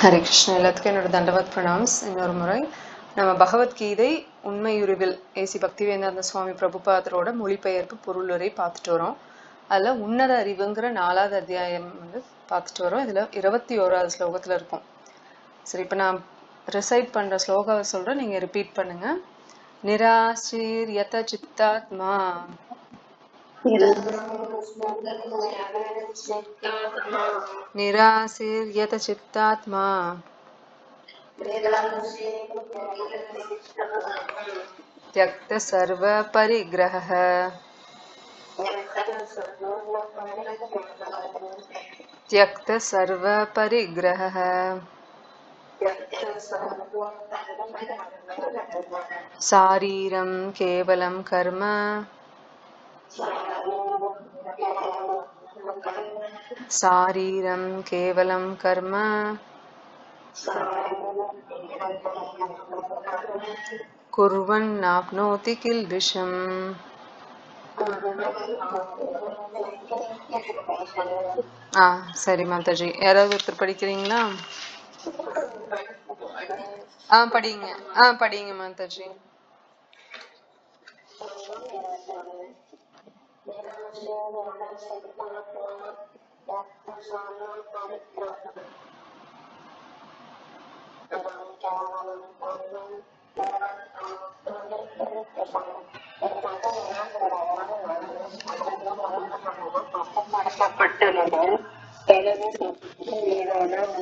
ஹரே கிருஷ்ணா. எல்லாத்துக்கும் என்னோட தண்டவத் பிரணாம்ஸ். இன்னொரு முறை நம்ம பகவத்கீதை உண்மையுருவில் ஏசி பக்திவேதாந்த சுவாமி பிரபுபாதரோட மொழிபெயர்ப்பு பொருளுரை பார்த்துட்டு வரோம். அதில் உன்னத அறிவுங்கிற 4வது அத்தியாயம் பார்த்துட்டு வரோம். இதில் 21வது ஸ்லோகத்தில் இருக்கும். சரி, இப்போ நான் ரிசைட் பண்ணுற ஸ்லோகாவை சொல்கிறேன், நீங்கள் ரிப்பீட் பண்ணுங்க. நிராசீர்யத சித்தாத்மா निराशीर्यत चित्तात्मा त्यक्त सर्व परिग्रहः त्यक्त सर्व परिग्रहः शारीरं केवलं कर्म शारीरं केवलं कर्म कुर्वन्नाप्नोति किल्बिषम्. சரி மாதாஜி, யாராவது ஒருத்தர் படிக்கிறீங்களா? படிங்க. படிங்க மாதாஜி.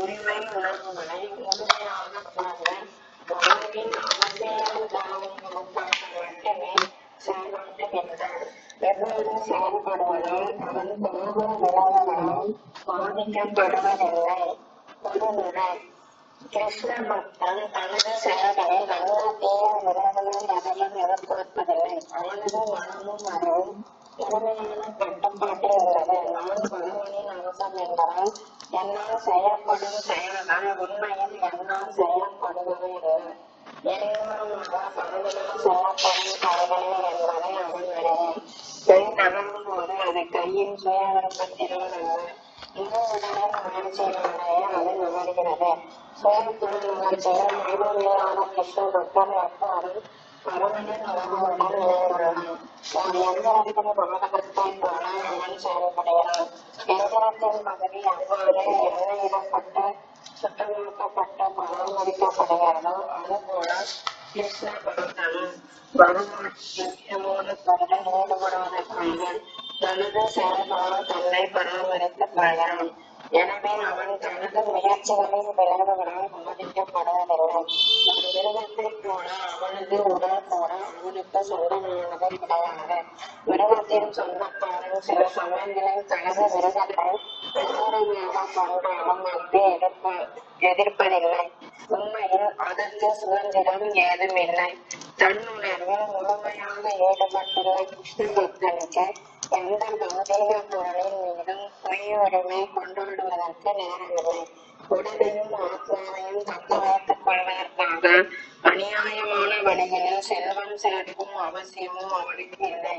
உரிமை உணர்வுகளை முழுமையாக மட்டுமே செயல்படுத்துகின்றான். எவ்வாறு செயல்படுவதால் அவன் பாவ விளைவுகளால் பாதிக்கப்படுவதில்லை. ஒருமுறை கிருஷ்ண பக்தன் தனது செயல்களை நல்ல தீய விளைவுகளில் எதையும் எதிர்பார்ப்பதில்லை. அவனது மனமும் அறிவும் முழுமையான கட்டுப்பாட்டில் உள்ளது. நான் பகவானின் அம்சம் என்பதால் என்னால் செய்யப்படும் செயல்கள் உண்மையில் என்னால் செய்யப்படுவது இல்லை. எல்லோருமாக பலவினால் செய்யப்படும் செயல்களே என்பதை அவன் அறிவான். கை நகரும் போது அது கையின் சுய விருப்பத்தினால் அல்ல, இன்னும் முயற்சியினாலேயே அது நகர்கிறது. செயல்படும் முயற்சியில் முழுமையான கிருஷ்ண பக்தன் எப்போதும் பகவானின் உணவுடன் நிலையுள்ளான். ஒரு எந்திரத்தின் பாதகத்தை போல அவன் செயல்படுகிறான். எந்திரத்தின் பகுதி எவ்வாறு எண்ணெயிடப்பட்டு சுத்தமாக்கப்பட்டு பராமரிக்கப்படுகிறதோ அதுபோல கிருஷ்ண பக்தனும் பகவான் முக்கியமான பொருளில் ஈடுபடுவதற்காக தனது செயல்பாடு தன்னை பராமரித்துக் கொள்கிறான். எனவே அவன் தனது முயற்சிகளின் விளைவுகளால் பாதிக்கப்படுவதில்லை. ஒரு மிருகத்தை போல அவனது உடல் கூட அவனுக்கு சொந்தமானது கிடையாது. மிருகத்தின் சொந்தக்காரன் சில சமயங்களில் தனது மிருகத்தை உரிமையாக கொண்டாலும் அதை எதிர்ப்பதில்லை. உண்மையில் அதற்கு சுதந்திரம் ஏதும் இல்லை. தன்னுணர்வில் முழுமையாக ஈடுபட்டுள்ள கிருஷ்ண பக்தனுக்கு எந்த பௌதீக பொருளின் மீதும் பொய்யுரிமை கொண்டாடுவதற்கு நேரமில்லை. உடலையும் ஆத்மாவையும் தக்க வைத்துக் கொள்வதற்காக அநியாயமான வழிகளில் செல்வம் சேர்க்கும் அவசியமும் அவனுக்கு இல்லை.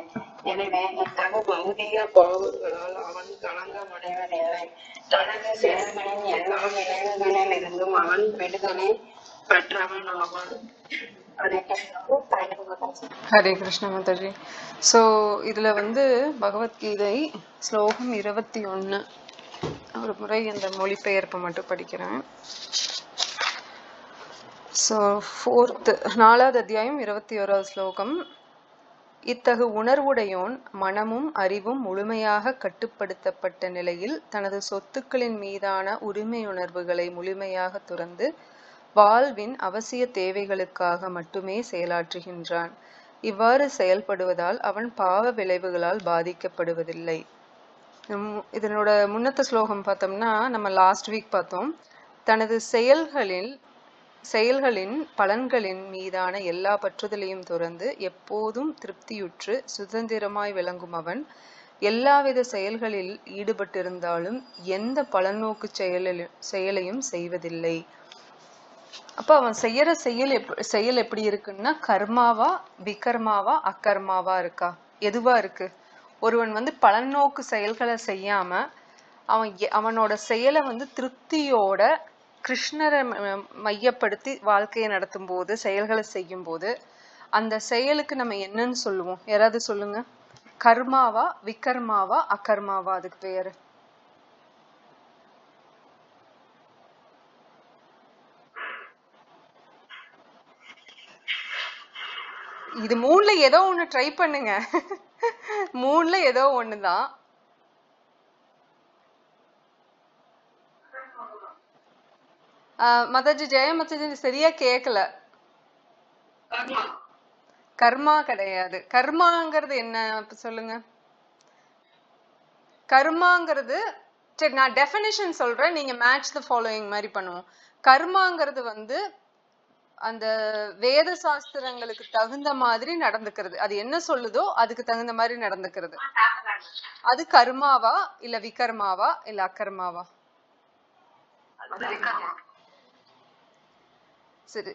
எனவே இத்தகு பௌதீக பாவங்களால் அவன் கலங்கமடைவதில்லை. தனது செயல்களின் எல்லா விளைவுகளில் இருந்தும் அவன் விடுதலை பெற்றவன் ஆவான். ஹரே கிருஷ்ண மாதாஜி. ஸோ இதில் பகவத்கீதை ஸ்லோகம் 21 ஒரு முறை இந்த மொழிபெயர்ப்பை மட்டும் படிக்கிறேன். ஸோ 4வது அத்தியாயம் 21வது ஸ்லோகம். இத்தகு உணர்வுடையோன் மனமும் அறிவும் முழுமையாக கட்டுப்படுத்தப்பட்ட நிலையில் தனது சொத்துக்களின் மீதான உரிமையுணர்வுகளை முழுமையாக துறந்து வாழ்வின் அவசிய தேவைகளுக்காக மட்டுமே செயலாற்றுகின்றான். இவ்வாறு செயல்படுவதால் அவன் பாவ விளைவுகளால் பாதிக்கப்படுவதில்லை. இதனோட முன்னத்த ஸ்லோகம் பார்த்தோம்னா நம்ம லாஸ்ட் வீக் பார்த்தோம். தனது செயல்களின் பலன்களின் மீதான எல்லா பற்றுதலையும் துறந்து எப்போதும் திருப்தியுற்று சுதந்திரமாய் விளங்கும் அவன் எல்லாவித செயல்களில் ஈடுபட்டிருந்தாலும் எந்த பலநோக்கு செயலையும் செய்வதில்லை. அப்ப அவன் செய்யற செயல் எப்படி இருக்குன்னா கர்மாவா விகர்மாவா அகர்மாவா இருக்கா, எதுவா இருக்கு? ஒருவன் பலநோக்கு செயல்களை செய்யாம அவனோட செயலை திருப்தியோட கிருஷ்ணரை மையப்படுத்தி வாழ்க்கையை நடத்தும் போது, செயல்களை செய்யும் போது, அந்த செயலுக்கு நம்ம என்னன்னு சொல்லுவோம்? யாராவது சொல்லுங்க. கர்மாவா, விகர்மாவா, அகர்மாவா அதுக்கு பேரு? இது மூணுல ஏதோ ஒண்ணு ட்ரை பண்ணுங்க. மூணுல ஏதோ ஒண்ணுதான். மதாஜி, ஜெய மதாஜி சரியா கேக்கல. கர்மா கிடையாது. கர்மாங்கிறது என்ன சொல்லுங்க. கர்மாங்கிறது, சரி நான் டெஃபினிஷன் சொல்றேன், நீங்க மேட்ச் த ஃபாலோயிங் மாதிரி பண்ணுவோம். கர்மாங்கிறது வந்து அந்த வேத சாஸ்திரங்களுக்கு தகுந்த மாதிரி நடந்துக்கிறது. அது என்ன சொல்லுதோ அதுக்கு தகுந்த மாதிரி நடந்துக்கிறது. அது கர்மாவா இல்ல விகர்மாவா இல்ல அகர்மாவா? சரி,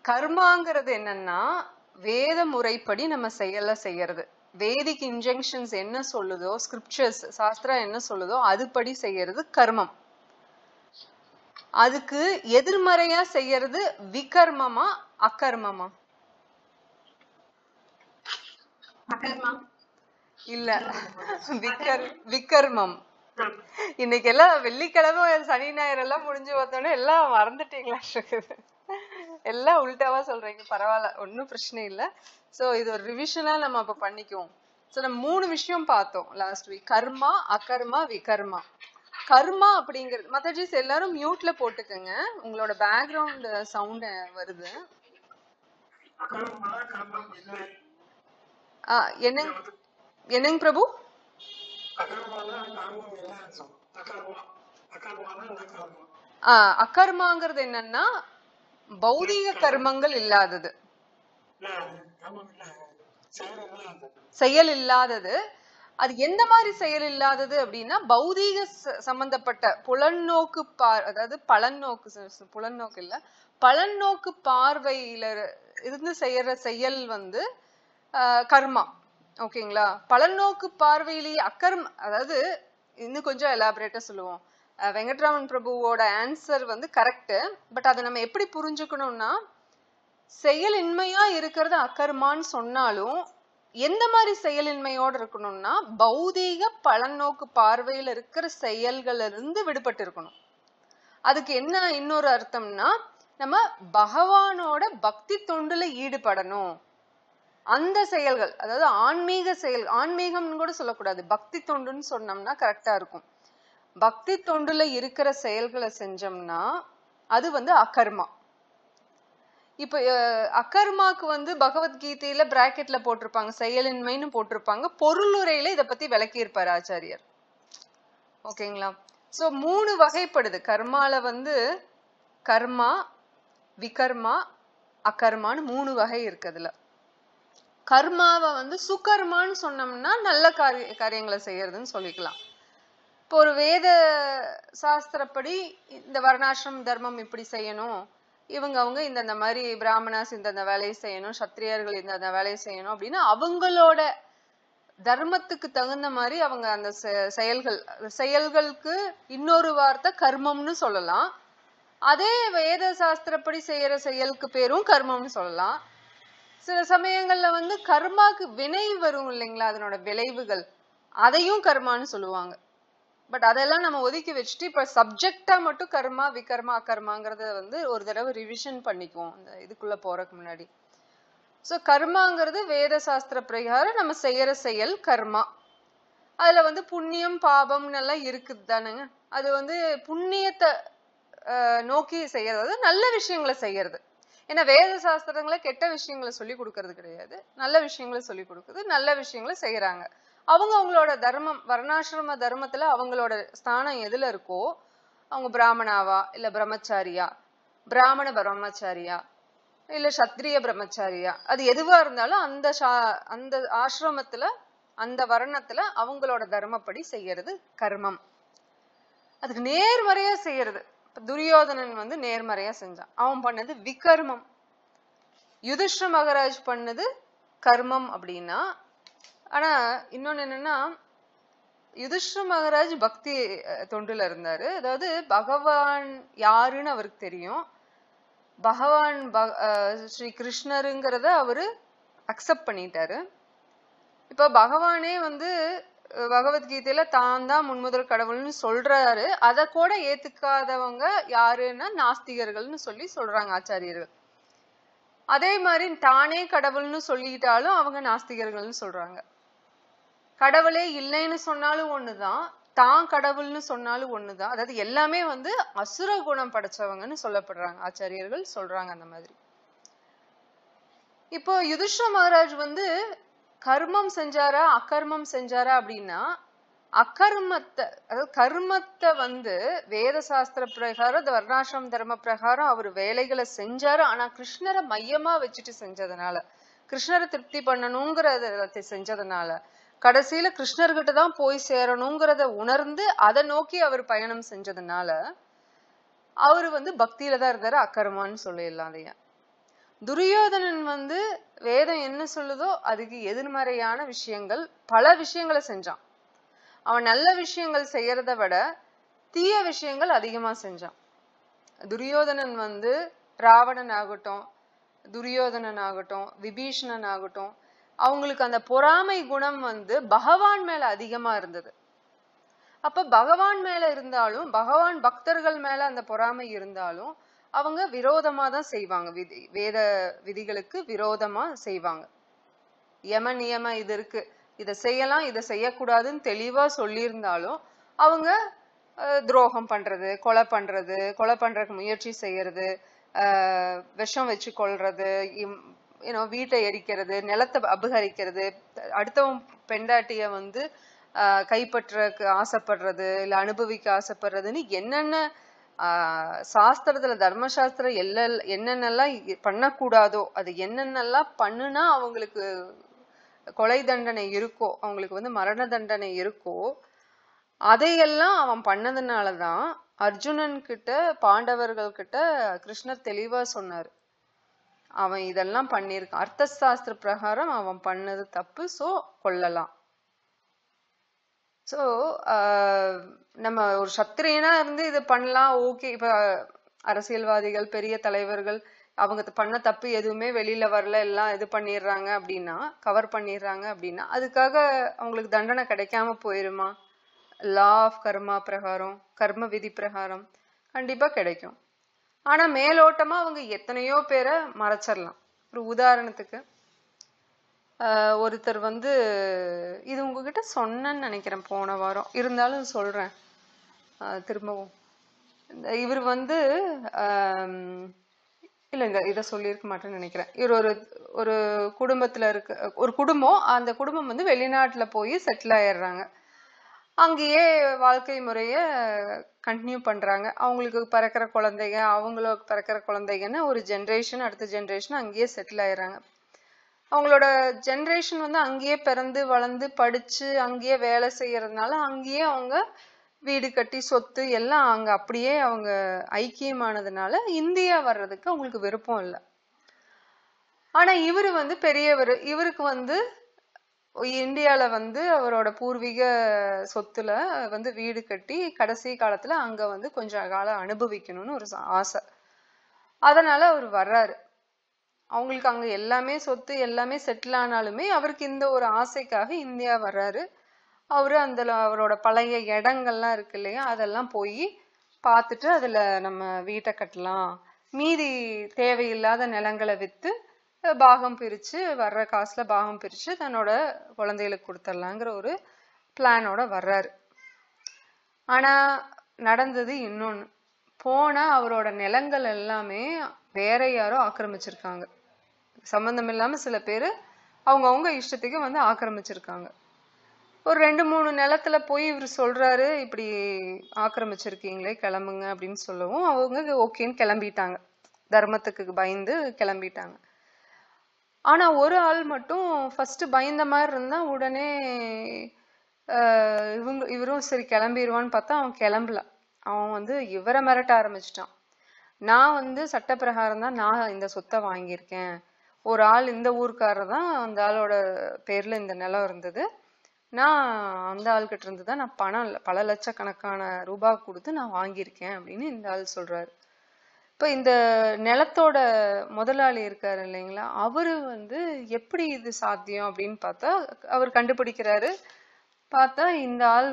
கர்மாங்கிறது என்னன்னா வேத முறைப்படி நம்ம செயல செய்யறது. வேதிக் இன்ஜெக்ஷன்ஸ் என்ன சொல்லுதோ, ஸ்கிரிப்சர்ஸ் சாஸ்திரம் என்ன சொல்லுதோ அதுபடி செய்யறது கர்மம். அதுக்கு எதிர்மறையா செய்யறது விகர்மமா அகர்மமா? இல்ல, விகர்மம். இன்னைக்கு எல்லாம் வெள்ளிக்கிழமை சனி ஞாயிறு எல்லாம் முடிஞ்சு பார்த்தோன்னே எல்லாம் மறந்துட்டீங்களா? எல்லாம் உள்டாவா சொல்றீங்க. பரவாயில்ல, ஒன்னும் பிரச்சனை இல்ல. சோ இது ஒரு ரிவிஷனா நம்ம அப்ப பண்ணிக்குவோம். சோ நம்ம 3 விஷயம் பார்த்தோம் லாஸ்ட் வீக். கர்மா, அகர்மா, விகர்மா. கர்மா அப்படிங்கிறது, மத்தாஜிஸ் எல்லாரும் மியூட்ல போட்டுக்கங்க, உங்களோட பேக்ரவுண்ட் சவுண்ட் வருது. என்னங்க பிரபு? அகர்மாங்கிறது என்னன்னா பௌதீக கர்மங்கள் இல்லாதது, செயல் இல்லாதது. அது எந்த மாதிரி செயல் இல்லாதது அப்படின்னா பௌதீக சம்பந்தப்பட்ட புலன்னோக்கு அதாவது புலன்னோக்கு இல்ல, பலன்னோக்கு பார்வையில இருந்து செய்யற செயல் வந்து கர்மா. ஓகேங்களா? பலநோக்கு பார்வையிலேயே அகர்ம, அதாவது இன்னும் கொஞ்சம் எலாபரேட்டா சொல்லுவோம். வெங்கட்ராமன் பிரபுவோட ஆன்சர் வந்து கரெக்ட். பட் அதை நம்ம எப்படி புரிஞ்சுக்கணும்னா, செயலின்மையா இருக்கிறது அகர்மான்னு சொன்னாலும் எந்த மாதிரி செயலின்மையோட இருக்கணும்னா பௌதீக பலநோக்கு பார்வையில இருக்கிற செயல்கள்ல இருந்து விடுபட்டு இருக்கணும். அதுக்கு என்ன இன்னொரு அர்த்தம்னா, நம்ம பகவானோட பக்தி தொண்டுல ஈடுபடணும். அந்த செயல்கள், அதாவது ஆன்மீக செயல், ஆன்மீகம்னு கூட சொல்லக்கூடாது, பக்தி தொண்டுன்னு சொன்னோம்னா கரெக்டா இருக்கும். பக்தி தொண்டுல இருக்கிற செயல்களை செஞ்சோம்னா அது வந்து அகர்மா. இப்ப அகர்மாக்கு வந்து பகவத்கீதையில பிராக்கெட்ல போட்டிருப்பாங்க, செயலின்மைன்னு போட்டிருப்பாங்க. பொருளுரையில இத பத்தி விளக்கி இருப்பாரு ஆச்சாரியர். ஓகேங்களா? சோ 3 வகைப்படுது கர்மால வந்து. கர்மா, விகர்மா, அகர்மான்னு 3 வகை இருக்கு. அதுல கர்மாவை வந்து சுகர்மான்னு சொன்னோம்னா நல்ல காரியங்களை செய்யறதுன்னு சொல்லிக்கலாம். இப்போ ஒரு வேத சாஸ்திரப்படி இந்த வர்ணாசிரம தர்மம் இப்படி செய்யணும், அவங்க இந்த மாதிரி பிராமணாஸ் இந்த வேலையை செய்யணும், சத்திரியர்கள் இந்த வேலையை செய்யணும் அப்படின்னு அவங்களோட தர்மத்துக்கு தகுந்த மாதிரி அவங்க அந்த செயல்களுக்கு இன்னொரு வார்த்தை கர்மம்னு சொல்லலாம். அதே வேத சாஸ்திரப்படி செய்யற செயலுக்கு பேரும் கர்மம்னு சொல்லலாம். சில சமயங்கள்ல வந்து கர்மாக்கு வினை வரும் இல்லைங்களா, அதனோட விளைவுகள், அதையும் கர்மான்னு சொல்லுவாங்க. பட் அதெல்லாம் நம்ம ஒதுக்கி வச்சுட்டு இப்ப சப்ஜெக்டா மட்டும் கர்மா, விகர்மா, அகர்மாங்கிறத வந்து ஒரு தடவை ரிவிஷன் பண்ணிக்குவோம் இந்த இதுக்குள்ள போறதுக்கு முன்னாடி. சோ கர்மாங்கிறது வேத சாஸ்திர பிரகாரம் நம்ம செய்யற செயல் கர்மா. அதுல வந்து புண்ணியம் பாபம்னு எல்லாம் இருக்குது தானுங்க. அது வந்து புண்ணியத்தை நோக்கி செய்யறது, நல்ல விஷயங்களை செய்யறது. ஏன்னா வேத சாஸ்திரங்களை கெட்ட விஷயங்களை சொல்லி கொடுக்கறது கிடையாது, நல்ல விஷயங்களை சொல்லி கொடுக்குது, நல்ல விஷயங்களை செய்யறாங்க. அவங்களோட தர்மம், வர்ணாசிரம தர்மத்துல அவங்களோட ஸ்தானம் எதுல இருக்கோ, அவங்க பிராமணாவா இல்ல பிரம்மச்சாரியா, பிராமண பிரம்மச்சாரியா இல்ல சத்திரிய பிரம்மச்சாரியா, அது எதுவா இருந்தாலும் அந்த ஆசிரமத்துல அந்த வர்ணத்துல அவங்களோட தர்மப்படி செய்யறது கர்மம். அதுக்கு நேர்மறையா செய்யறது. துரியோதனன் வந்து நேர்மறையா செஞ்சான், அவன் பண்ணது விகர்மம். யுதிஷ்டிர மகாராஜ் பண்ணது கர்மம் அப்படின்னா. ஆனா இன்னொன்னு என்னன்னா, யுதிஷ்டிர மகாராஜ் பக்தி தொண்டுல இருந்தாரு. அதாவது பகவான் யாருன்னு அவருக்கு தெரியும். பகவான் ஸ்ரீ கிருஷ்ணருங்கிறத அவரு அக்செப்ட் பண்ணிட்டாரு. இப்ப பகவானே வந்து பகவத்கீதையில தான் தான் முன்முதல் கடவுள்னு சொல்றாரு. அத கூட ஏத்துக்காதவங்க யாருன்னா நாஸ்திகர்கள்னு சொல்றாங்க ஆச்சாரியர்கள். அதே மாதிரி தானே கடவுள்னு சொல்லிட்டாலும் அவங்க நாஸ்திகர்கள்னு சொல்றாங்க. கடவுளே இல்லைன்னு சொன்னாலும் ஒண்ணுதான், தான் கடவுள்னு சொன்னாலும் ஒண்ணுதான். அதாவது எல்லாமே வந்து அசுர குணம் படைச்சவங்கன்னு சொல்லப்படுறாங்க, ஆச்சாரியர்கள் சொல்றாங்க அந்த மாதிரி. இப்போ யுதிஷ்டிர மகாராஜ் வந்து கர்மம் செஞ்சாரா அகர்மம் செஞ்சாரா அப்படின்னா, அகர்மத்தை அதாவது கர்மத்தை வந்து வேத சாஸ்திர பிரகாரம் வர்ணாசிரம தர்ம பிரகாரம் அவர் வேலைகளை செஞ்சாரு. ஆனா கிருஷ்ணரை மையமா வச்சுட்டு செஞ்சதுனால, கிருஷ்ணரை திருப்தி பண்ணணுங்கிறத செஞ்சதுனால, கடைசியில கிருஷ்ணர்கிட்ட தான் போய் சேரணுங்கிறத உணர்ந்து அதை நோக்கி அவர் பயணம் செஞ்சதுனால அவரு வந்து பக்தியில தான் இருந்தாரு, அக்கர்மான்னு சொல்லிடலாம் அதைய. துரியோதனன் வந்து வேதம் என்ன சொல்லுதோ அதுக்கு எதிர்மறையான விஷயங்கள் பல விஷயங்களை செஞ்சான். அவன் நல்ல விஷயங்கள் செய்யறத விட தீய விஷயங்கள் அதிகமா செஞ்சான். துரியோதனன் வந்து ராவணன் ஆகட்டும், துரியோதனன் ஆகட்டும், விபீஷணன் ஆகட்டும், அவங்களுக்கு அந்த பொறாமை குணம் வந்து பகவான் மேல அதிகமா இருந்தது. அப்ப பகவான் மேல இருந்தாலும், பகவான் பக்தர்கள் மேல அந்த பொறாமை இருந்தாலும் அவங்க விரோதமா தான் செய்வாங்க. வேத விதிகளுக்கு விரோதமா செய்வாங்க. யம நியம இது இருக்கு, இதை செய்யலாம் இதை செய்யக்கூடாதுன்னு தெளிவா சொல்லியிருந்தாலும் அவங்க துரோகம் பண்றது, கொலை பண்றதுக்கு முயற்சி செய்யறது, விஷம் வச்சு கொல்றது, வீட்டை எரிக்கிறது, நிலத்தை அபகரிக்கிறது, அடுத்தவன் பெண்டாட்டிய வந்து கைப்பற்றக்கு ஆசைப்படுறது, இல்ல அனுபவிக்க ஆசைப்படுறதுன்னு என்னென்ன சாஸ்திரத்துல தர்மசாஸ்திரம் என்னென்னலாம் பண்ணக்கூடாதோ அது என்னென்னலாம் பண்ணுனா அவங்களுக்கு கொலை தண்டனை இருக்கோ, அவங்களுக்கு வந்து மரண தண்டனை இருக்கோ, அதையெல்லாம் அவன் பண்ணதுனாலதான் அர்ஜுனன் கிட்ட பாண்டவர்கள் கிட்ட கிருஷ்ணர் தெளிவா சொன்னாரு, அவன் இதெல்லாம் பண்ணிருக்கான், அர்த்த சாஸ்திர பிரகாரம் அவன் பண்ணது தப்பு, சோ கொல்லலாம். சோ நம்ம ஒரு சத்திரியனா இருந்து இது பண்ணலாம், ஓகே. இப்ப அரசியல்வாதிகள் பெரிய தலைவர்கள் அவங்க பண்ண தப்பு எதுவுமே வெளியில வரல, எல்லாம் இது பண்ணிடுறாங்க அப்படின்னா, கவர் பண்ணிடுறாங்க அப்படின்னா அதுக்காக அவங்களுக்கு தண்டனை கிடைக்காம போயிருமா? லா ஆஃப் கர்மா பிரகாரம், கர்ம விதி பிரகாரம் கண்டிப்பா கிடைக்கும். ஆனா மேலோட்டமா அவங்க எத்தனையோ பேரை மறைச்சிடலாம். ஒரு உதாரணத்துக்கு ஒருத்தர் வந்து, இது உங்ககிட்ட சொன்னேன்னு நினைக்கிறேன் போன வாரம், இருந்தாலும் சொல்றேன் திரும்பவும். இவர் வந்து இல்ல இதை சொல்லியிருக்க மாட்டேன்னு நினைக்கிறேன். இவர் ஒரு குடும்பத்துல இருக்கு, ஒரு குடும்பம், அந்த குடும்பம் வந்து வெளிநாட்டுல போய் செட்டில் ஆயிடுறாங்க. அங்கேயே வாழ்க்கை முறைய கண்டினியூ பண்றாங்க. அவங்களுக்கு பிறக்கிற குழந்தைங்க, அவங்களுக்கு பிறக்கிற குழந்தைங்கன்னு ஒரு ஜென்ரேஷன் அடுத்த ஜென்ரேஷன் அங்கேயே செட்டில் ஆயிடுறாங்க. அவங்களோட ஜென்ரேஷன் வந்து அங்கேயே பிறந்து வளர்ந்து படிச்சு அங்கேயே வேலை செய்யறதுனால அங்கேயே அவங்க வீடு கட்டி சொத்து எல்லாம் அங்க அப்படியே அவங்க ஐக்கியமானதுனால இந்தியா வர்றதுக்கு அவங்களுக்கு விருப்பம் இல்லை. ஆனா இவரு வந்து பெரியவர், இவருக்கு வந்து இந்தியால வந்து அவரோட பூர்வீக சொத்துல வந்து வீடு கட்டி கடைசி காலத்துல அங்க வந்து கொஞ்ச காலம் அனுபவிக்கணும்னு ஒரு ஆசை. அதனால அவர் வர்றாரு. அவங்களுக்கு அங்க எல்லாமே சொத்து எல்லாமே செட்டில் ஆனாலுமே அவருக்கு இந்த ஒரு ஆசைக்காக இந்தியா வர்றாரு. அவரு அவரோட பழைய இடங்கள்லாம் இருக்கு இல்லையா, அதெல்லாம் போய் பார்த்துட்டு அதுல நம்ம வீட்டை கட்டலாம், மீதி தேவையில்லாத நிலங்களை வித்து பாகம் பிரிச்சு வர்ற காசுல பாகம் பிரிச்சு தன்னோட குழந்தைகளுக்கு கொடுத்துடலாங்கிற ஒரு பிளானோட வர்றாரு. ஆனா நடந்தது இன்னொன்னு. போனா அவரோட நிலங்கள் எல்லாமே வேற யாரோ ஆக்கிரமிச்சிருக்காங்க. சம்பந்தம் இல்லாம சில பேரு அவங்க இஷ்டத்துக்கு வந்து ஆக்கிரமிச்சிருக்காங்க. ஒரு 2-3 நிலத்துல போய் இவர் சொல்றாரு, இப்படி ஆக்கிரமிச்சிருக்கீங்களே கிளம்புங்க அப்படின்னு சொல்லவும் அவங்க ஓகேன்னு கிளம்பிட்டாங்க, தர்மத்துக்கு பயந்து கிளம்பிட்டாங்க. ஆனா ஒரு ஆள் மட்டும் ஃபர்ஸ்ட் பயந்த மாதிரி இருந்தா, உடனே இவரும் சரி கிளம்பிடுவான்னு பார்த்தா அவன் கிளம்பல. அவன் வந்து இவரை மிரட்ட ஆரம்பிச்சிட்டான். நான் வந்து சட்ட பிரகாரம் தான் நான் இந்த சொத்தை வாங்கியிருக்கேன், ஒரு ஆள் இந்த ஊருக்காரர் தான், அந்த ஆளோட பேர்ல இந்த நிலம் இருந்தது, நான் அந்த ஆள்கிட்ட இருந்து தான் நான் பணம் பல லட்சக்கணக்கான ரூபாய் கொடுத்து நான் வாங்கியிருக்கேன் அப்படின்னு இந்த ஆள் சொல்றாரு. இப்ப இந்த நிலத்தோட முதலாளி இருக்காரு இல்லைங்களா, அவரு எப்படி இது சாத்தியம் அப்படின்னு பார்த்தா அவர் கண்டுபிடிக்கிறாரு. பார்த்தா இந்த ஆள்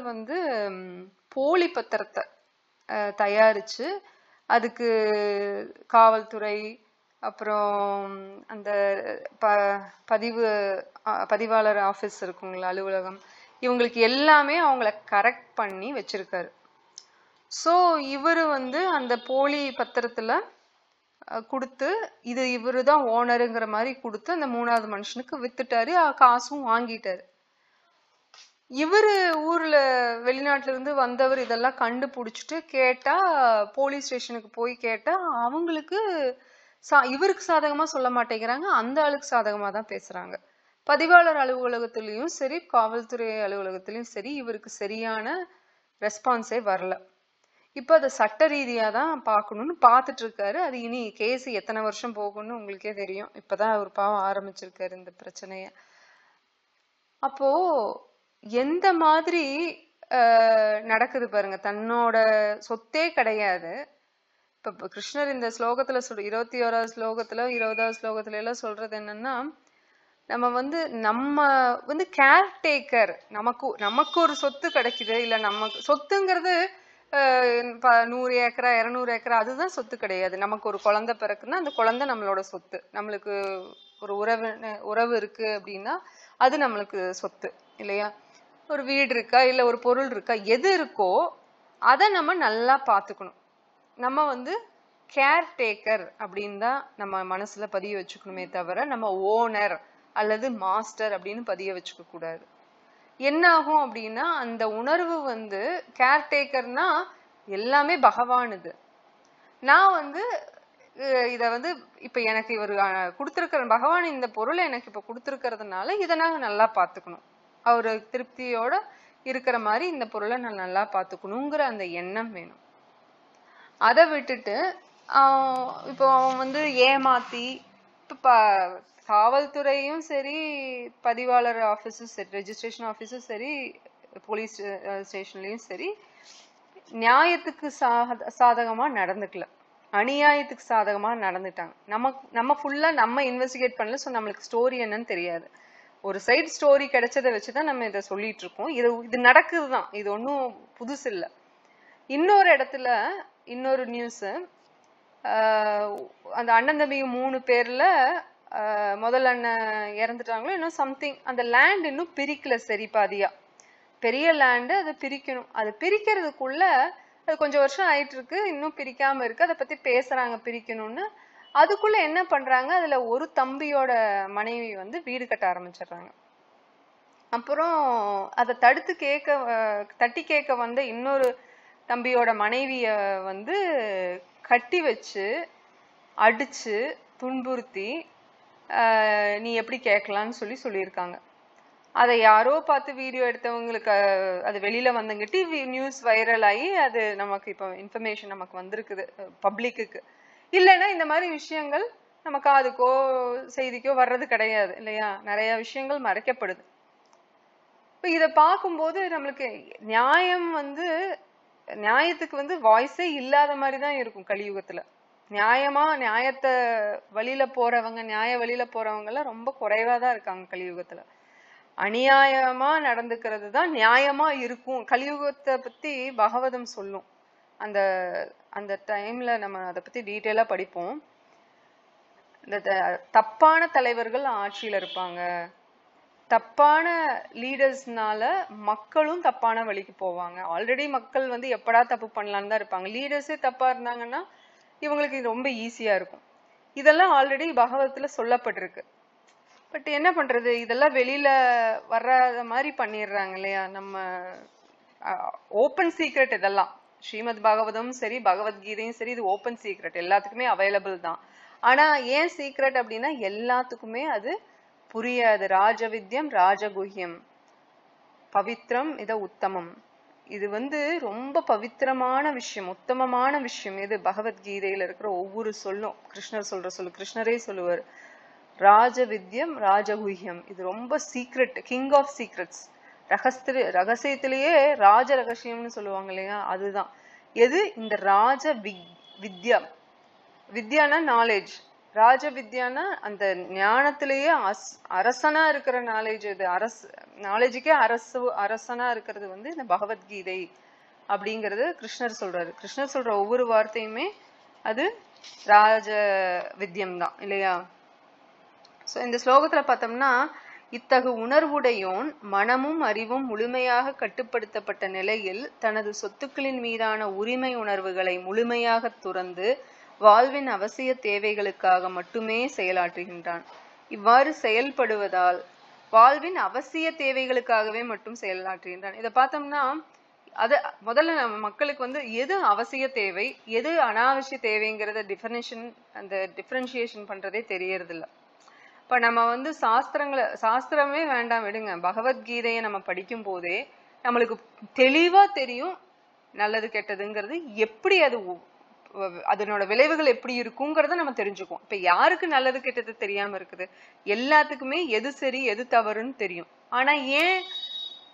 போலி பத்திரத்தை தயாரிச்சு அதுக்கு காவல்துறை அப்புறம் அந்த பதிவாளர் ஆபீஸ் இருக்குங்களா, அலுவலகம், இவங்களுக்கு எல்லாமே அவங்கள கரெக்ட் பண்ணி வச்சிருக்காரு. ஸோ இவரு அந்த போலி பத்திரத்துல கொடுத்து இது இவரு தான் ஓனருங்கிற மாதிரி கொடுத்து அந்த 3வது மனுஷனுக்கு வித்துட்டாரு, காசும் வாங்கிட்டாரு. இவரு ஊர்ல வெளிநாட்டுல இருந்து வந்தவர் இதெல்லாம் கண்டுபிடிச்சிட்டு கேட்டா, போலீஸ் ஸ்டேஷனுக்கு போய் கேட்டா அவங்களுக்கு இவருக்கு சாதகமா சொல்ல மாட்டேங்கிறாங்க, அந்த ஆளுக்கு சாதகமா தான் பேசுறாங்க. பதிவாளர் அலுவலகத்திலயும் சரி காவல்துறை அலுவலகத்திலயும் சரி இவருக்கு சரியான ரெஸ்பான்ஸே வரல. இப்ப அதை சட்ட ரீதியா தான் பார்க்கணும்னு பார்த்துட்டு இருக்காரு. அது இனி கேஸ் எத்தனை வருஷம் போகும்னு உங்களுக்கே தெரியும். இப்பதான் அவர் பாவம் ஆரம்பிச்சிருக்காரு இந்த பிரச்சனைய. அப்போ எந்த மாதிரி நடக்குது பாருங்க, தன்னோட சொத்தே கிடையாது. இப்ப கிருஷ்ணர் இந்த ஸ்லோகத்துல 21வது ஸ்லோகத்துல 20வது ஸ்லோகத்துல எல்லாம் சொல்றது என்னன்னா, நம்ம கேர்டேக்கர், நமக்கு ஒரு சொத்து கிடைக்குது, இல்ல நமக்கு சொத்துங்கிறது 100 ஏக்கரா 200 ஏக்கரா அதுதான் சொத்து கிடையாது. நமக்கு ஒரு குழந்தை பிறக்குன்னா அந்த குழந்தை நம்மளோட சொத்து. நம்மளுக்கு ஒரு உறவு இருக்கு அப்படின்னா அது நம்மளுக்கு சொத்து இல்லையா. ஒரு வீடு இருக்கா இல்ல ஒரு பொருள் இருக்கா, எது இருக்கோ அதை நம்ம நல்லா பாத்துக்கணும். நம்ம கேர்டேக்கர் அப்படின்னு தான் நம்ம மனசுல பதிய வச்சுக்கணுமே தவிர நம்ம ஓனர் அல்லது மாஸ்டர் அப்படின்னு பதிய வச்சுக்க கூடாது. என்ன ஆகும் அப்படின்னா, அந்த உணர்வு கேர்டேக்கர்னா எல்லாமே பகவானுது. நான் இத இப்ப எனக்கு இவர் கொடுத்திருக்கிற பகவான் இந்த பொருளை எனக்கு இப்ப கொடுத்திருக்கிறதுனால இதை நான் நல்லா பாத்துக்கணும், அவரு திருப்தியோட இருக்கிற மாதிரி இந்த பொருளை நான் நல்லா பாத்துக்கணுங்கிற அந்த எண்ணம் வேணும். அதை விட்டுட்டு இப்போ அவன் ஏமாத்தி, இப்ப காவல்துறையும் சரி பதிவாளர் ஆபீஸும் சரி ரெஜிஸ்ட்ரேஷன் ஆபீஸும் சரி போலீஸ் ஸ்டேஷன்லயும் சரி நியாயத்துக்கு சாதகமா நடந்துக்கல, அநியாயத்துக்கு சாதகமா நடந்துட்டாங்க. நம்ம ஃபுல்லா நம்ம இன்வெஸ்டிகேட் பண்ணல. ஸோ நம்மளுக்கு ஸ்டோரி என்னன்னு தெரியாது. ஒரு சைடு ஸ்டோரி கிடைச்சதை வச்சுதான் நம்ம இதை சொல்லிட்டு இருக்கோம். இது நடக்குதுதான், இது ஒன்றும் புதுசு இல்லை. இன்னொரு இடத்துல இன்னொரு நியூஸ், அந்த அண்ணன் தம்பிங்க 3 பேர்ல முதல் அண்ணன் இறந்துட்டாங்களோ இன்னும் சம்திங், அந்த லேண்ட் இன்னும் பிரிக்கல சரி பாதியா, பெரிய லேண்டு அதை பிரிக்கணும். அது பிரிக்கிறதுக்குள்ள அது கொஞ்சம் வருஷம் ஆயிட்டு இருக்கு, இன்னும் பிரிக்காம இருக்கு. அதை பத்தி பேசுறாங்க பிரிக்கணும்னு. அதுக்குள்ள என்ன பண்றாங்க, அதுல ஒரு தம்பியோட மனைவி வீடு கட்ட ஆரம்பிச்சிடுறாங்க. அப்புறம் அதை தட்டி கேட்க வந்த இன்னொரு தம்பியோட மனைவிய கட்டி வச்சு அடிச்சு துன்புறுத்தி நீ எப்படி கேட்கலான்னு சொல்லியிருக்காங்க. அதை யாரோ பார்த்து வீடியோ எடுத்தவங்களுக்கு அது வெளியில வந்தங்கிட்டு நியூஸ் வைரல் ஆகி அது நமக்கு இப்போ இன்ஃபர்மேஷன் நமக்கு வந்திருக்குது பப்ளிக்கு. இல்லைன்னா இந்த மாதிரி விஷயங்கள் நம்ம காதுக்கோ செய்திக்கோ வர்றது கிடையாது இல்லையா. நிறைய விஷயங்கள் மறைக்கப்படுது. இப்போ இதை பார்க்கும்போது நம்மளுக்கு நியாயத்துக்கு வாய்ஸே இல்லாத மாதிரி தான் இருக்கும் கலியுகத்துல. நியாயத்தை நியாய வழியில போறவங்க எல்லாம் ரொம்ப குறைவா தான் இருக்காங்க கலியுகத்துல. அநியாயமா நடந்துக்கிறது தான் நியாயமா இருக்கும். கலியுகத்தை பத்தி பகவதம் சொல்லும். அந்த அந்த டைம்ல நம்ம அதை பத்தி டீட்டெயிலா படிப்போம். இந்த தப்பான தலைவர்கள் ஆட்சியில இருப்பாங்க, தப்பான லீடர்ஸ்னால மக்களும் தப்பான வழிக்கு போவாங்க. ஆல்ரெடி மக்கள் எப்படா தப்பு பண்ணலான்னு தான் இருப்பாங்க. லீடர்ஸே தப்பா இருந்தாங்கன்னா இவங்களுக்கு இது ரொம்ப ஈஸியா இருக்கும். இதெல்லாம் ஆல்ரெடி பகவத்துல சொல்லப்பட்டிருக்கு. பட் என்ன பண்றது, இதெல்லாம் வெளியில வர்றாத மாதிரி பண்ணிடுறாங்க இல்லையா. நம்ம ஓப்பன் சீக்ரெட் இதெல்லாம், ஸ்ரீமத் பாகவதமும் சரி பகவத்கீதையும் சரி, இது ஓப்பன் சீக்ரெட், எல்லாத்துக்குமே அவைலபிள் தான். ஆனா ஏன் சீக்ரெட் அப்படின்னா எல்லாத்துக்குமே அது புரியாது. ராஜவித்யம் ராஜகுஹ்யம் பவித்ரம் இத உத்தமம். இது ரொம்ப பவித்திரமான விஷயம், உத்தமமான விஷயம். இது பகவத்கீதையில இருக்கிற ஒவ்வொரு சொல்லும் கிருஷ்ணர் சொல்ற சொல்லு, கிருஷ்ணரே சொல்லுவார் ராஜவித்யம் ராஜகுஹ்யம். இது ரொம்ப சீக்ரெட், கிங் ஆஃப் சீக்ரெட்ஸ். ரகசியத்திலேயே ராஜ ரகசியம்னு சொல்லுவாங்க இல்லையா, அதுதான் எது இந்த ராஜ வித்யா. வித்யானா நாலேஜ், ராஜ வித்யானா அந்த ஞானத்திலேயே அரசனா இருக்கிற நாலேஜ். இது நாலேஜுக்கே அரசனா இருக்கிறது வந்து இந்த பகவத்கீதை அப்படிங்கிறது கிருஷ்ணர் சொல்றாரு. கிருஷ்ணர் சொல்ற ஒவ்வொரு வார்த்தையுமே அது ராஜ வித்யம் தான் இல்லையா. சோ இந்த ஸ்லோகத்துல பார்த்தோம்னா, இத்தகு உணர்வுடையோன் மனமும் அறிவும் முழுமையாக கட்டுப்படுத்தப்பட்ட நிலையில் தனது சொத்துக்களின் மீதான உரிமை உணர்வுகளை முழுமையாக துறந்து வாழ்வின் அவசிய தேவைகளுக்காக மட்டுமே செயலாற்றுகின்றான். இவ்வாறு செயல்படுவதால் வாழ்வின் அவசிய தேவைகளுக்காகவே மட்டும் செயலாற்றுகின்றான். இதை பார்த்தோம்னா அது முதல்ல நம்ம மக்களுக்கு வந்து எது அவசிய தேவை எது அனாவசிய தேவைங்கிறத அந்த டிஃபரன்ஷியேஷன் பண்றதே தெரியறது இல்ல. இப்ப நம்ம வந்து சாஸ்திரமே வேண்டாம் விடுங்க, பகவத்கீதையை நம்ம படிக்கும் போதே நம்மளுக்கு தெளிவா தெரியும் நல்லது கெட்டதுங்கிறது, எப்படி அதனோட விளைவுகள் எப்படி இருக்குங்கிறத நம்ம தெரிஞ்சுக்குவோம். இப்ப யாருக்கு நல்லது கெட்டது தெரியாம இருக்குது? எல்லாத்துக்குமே எது சரி எது தவறுன்னு தெரியும். ஆனா ஏன்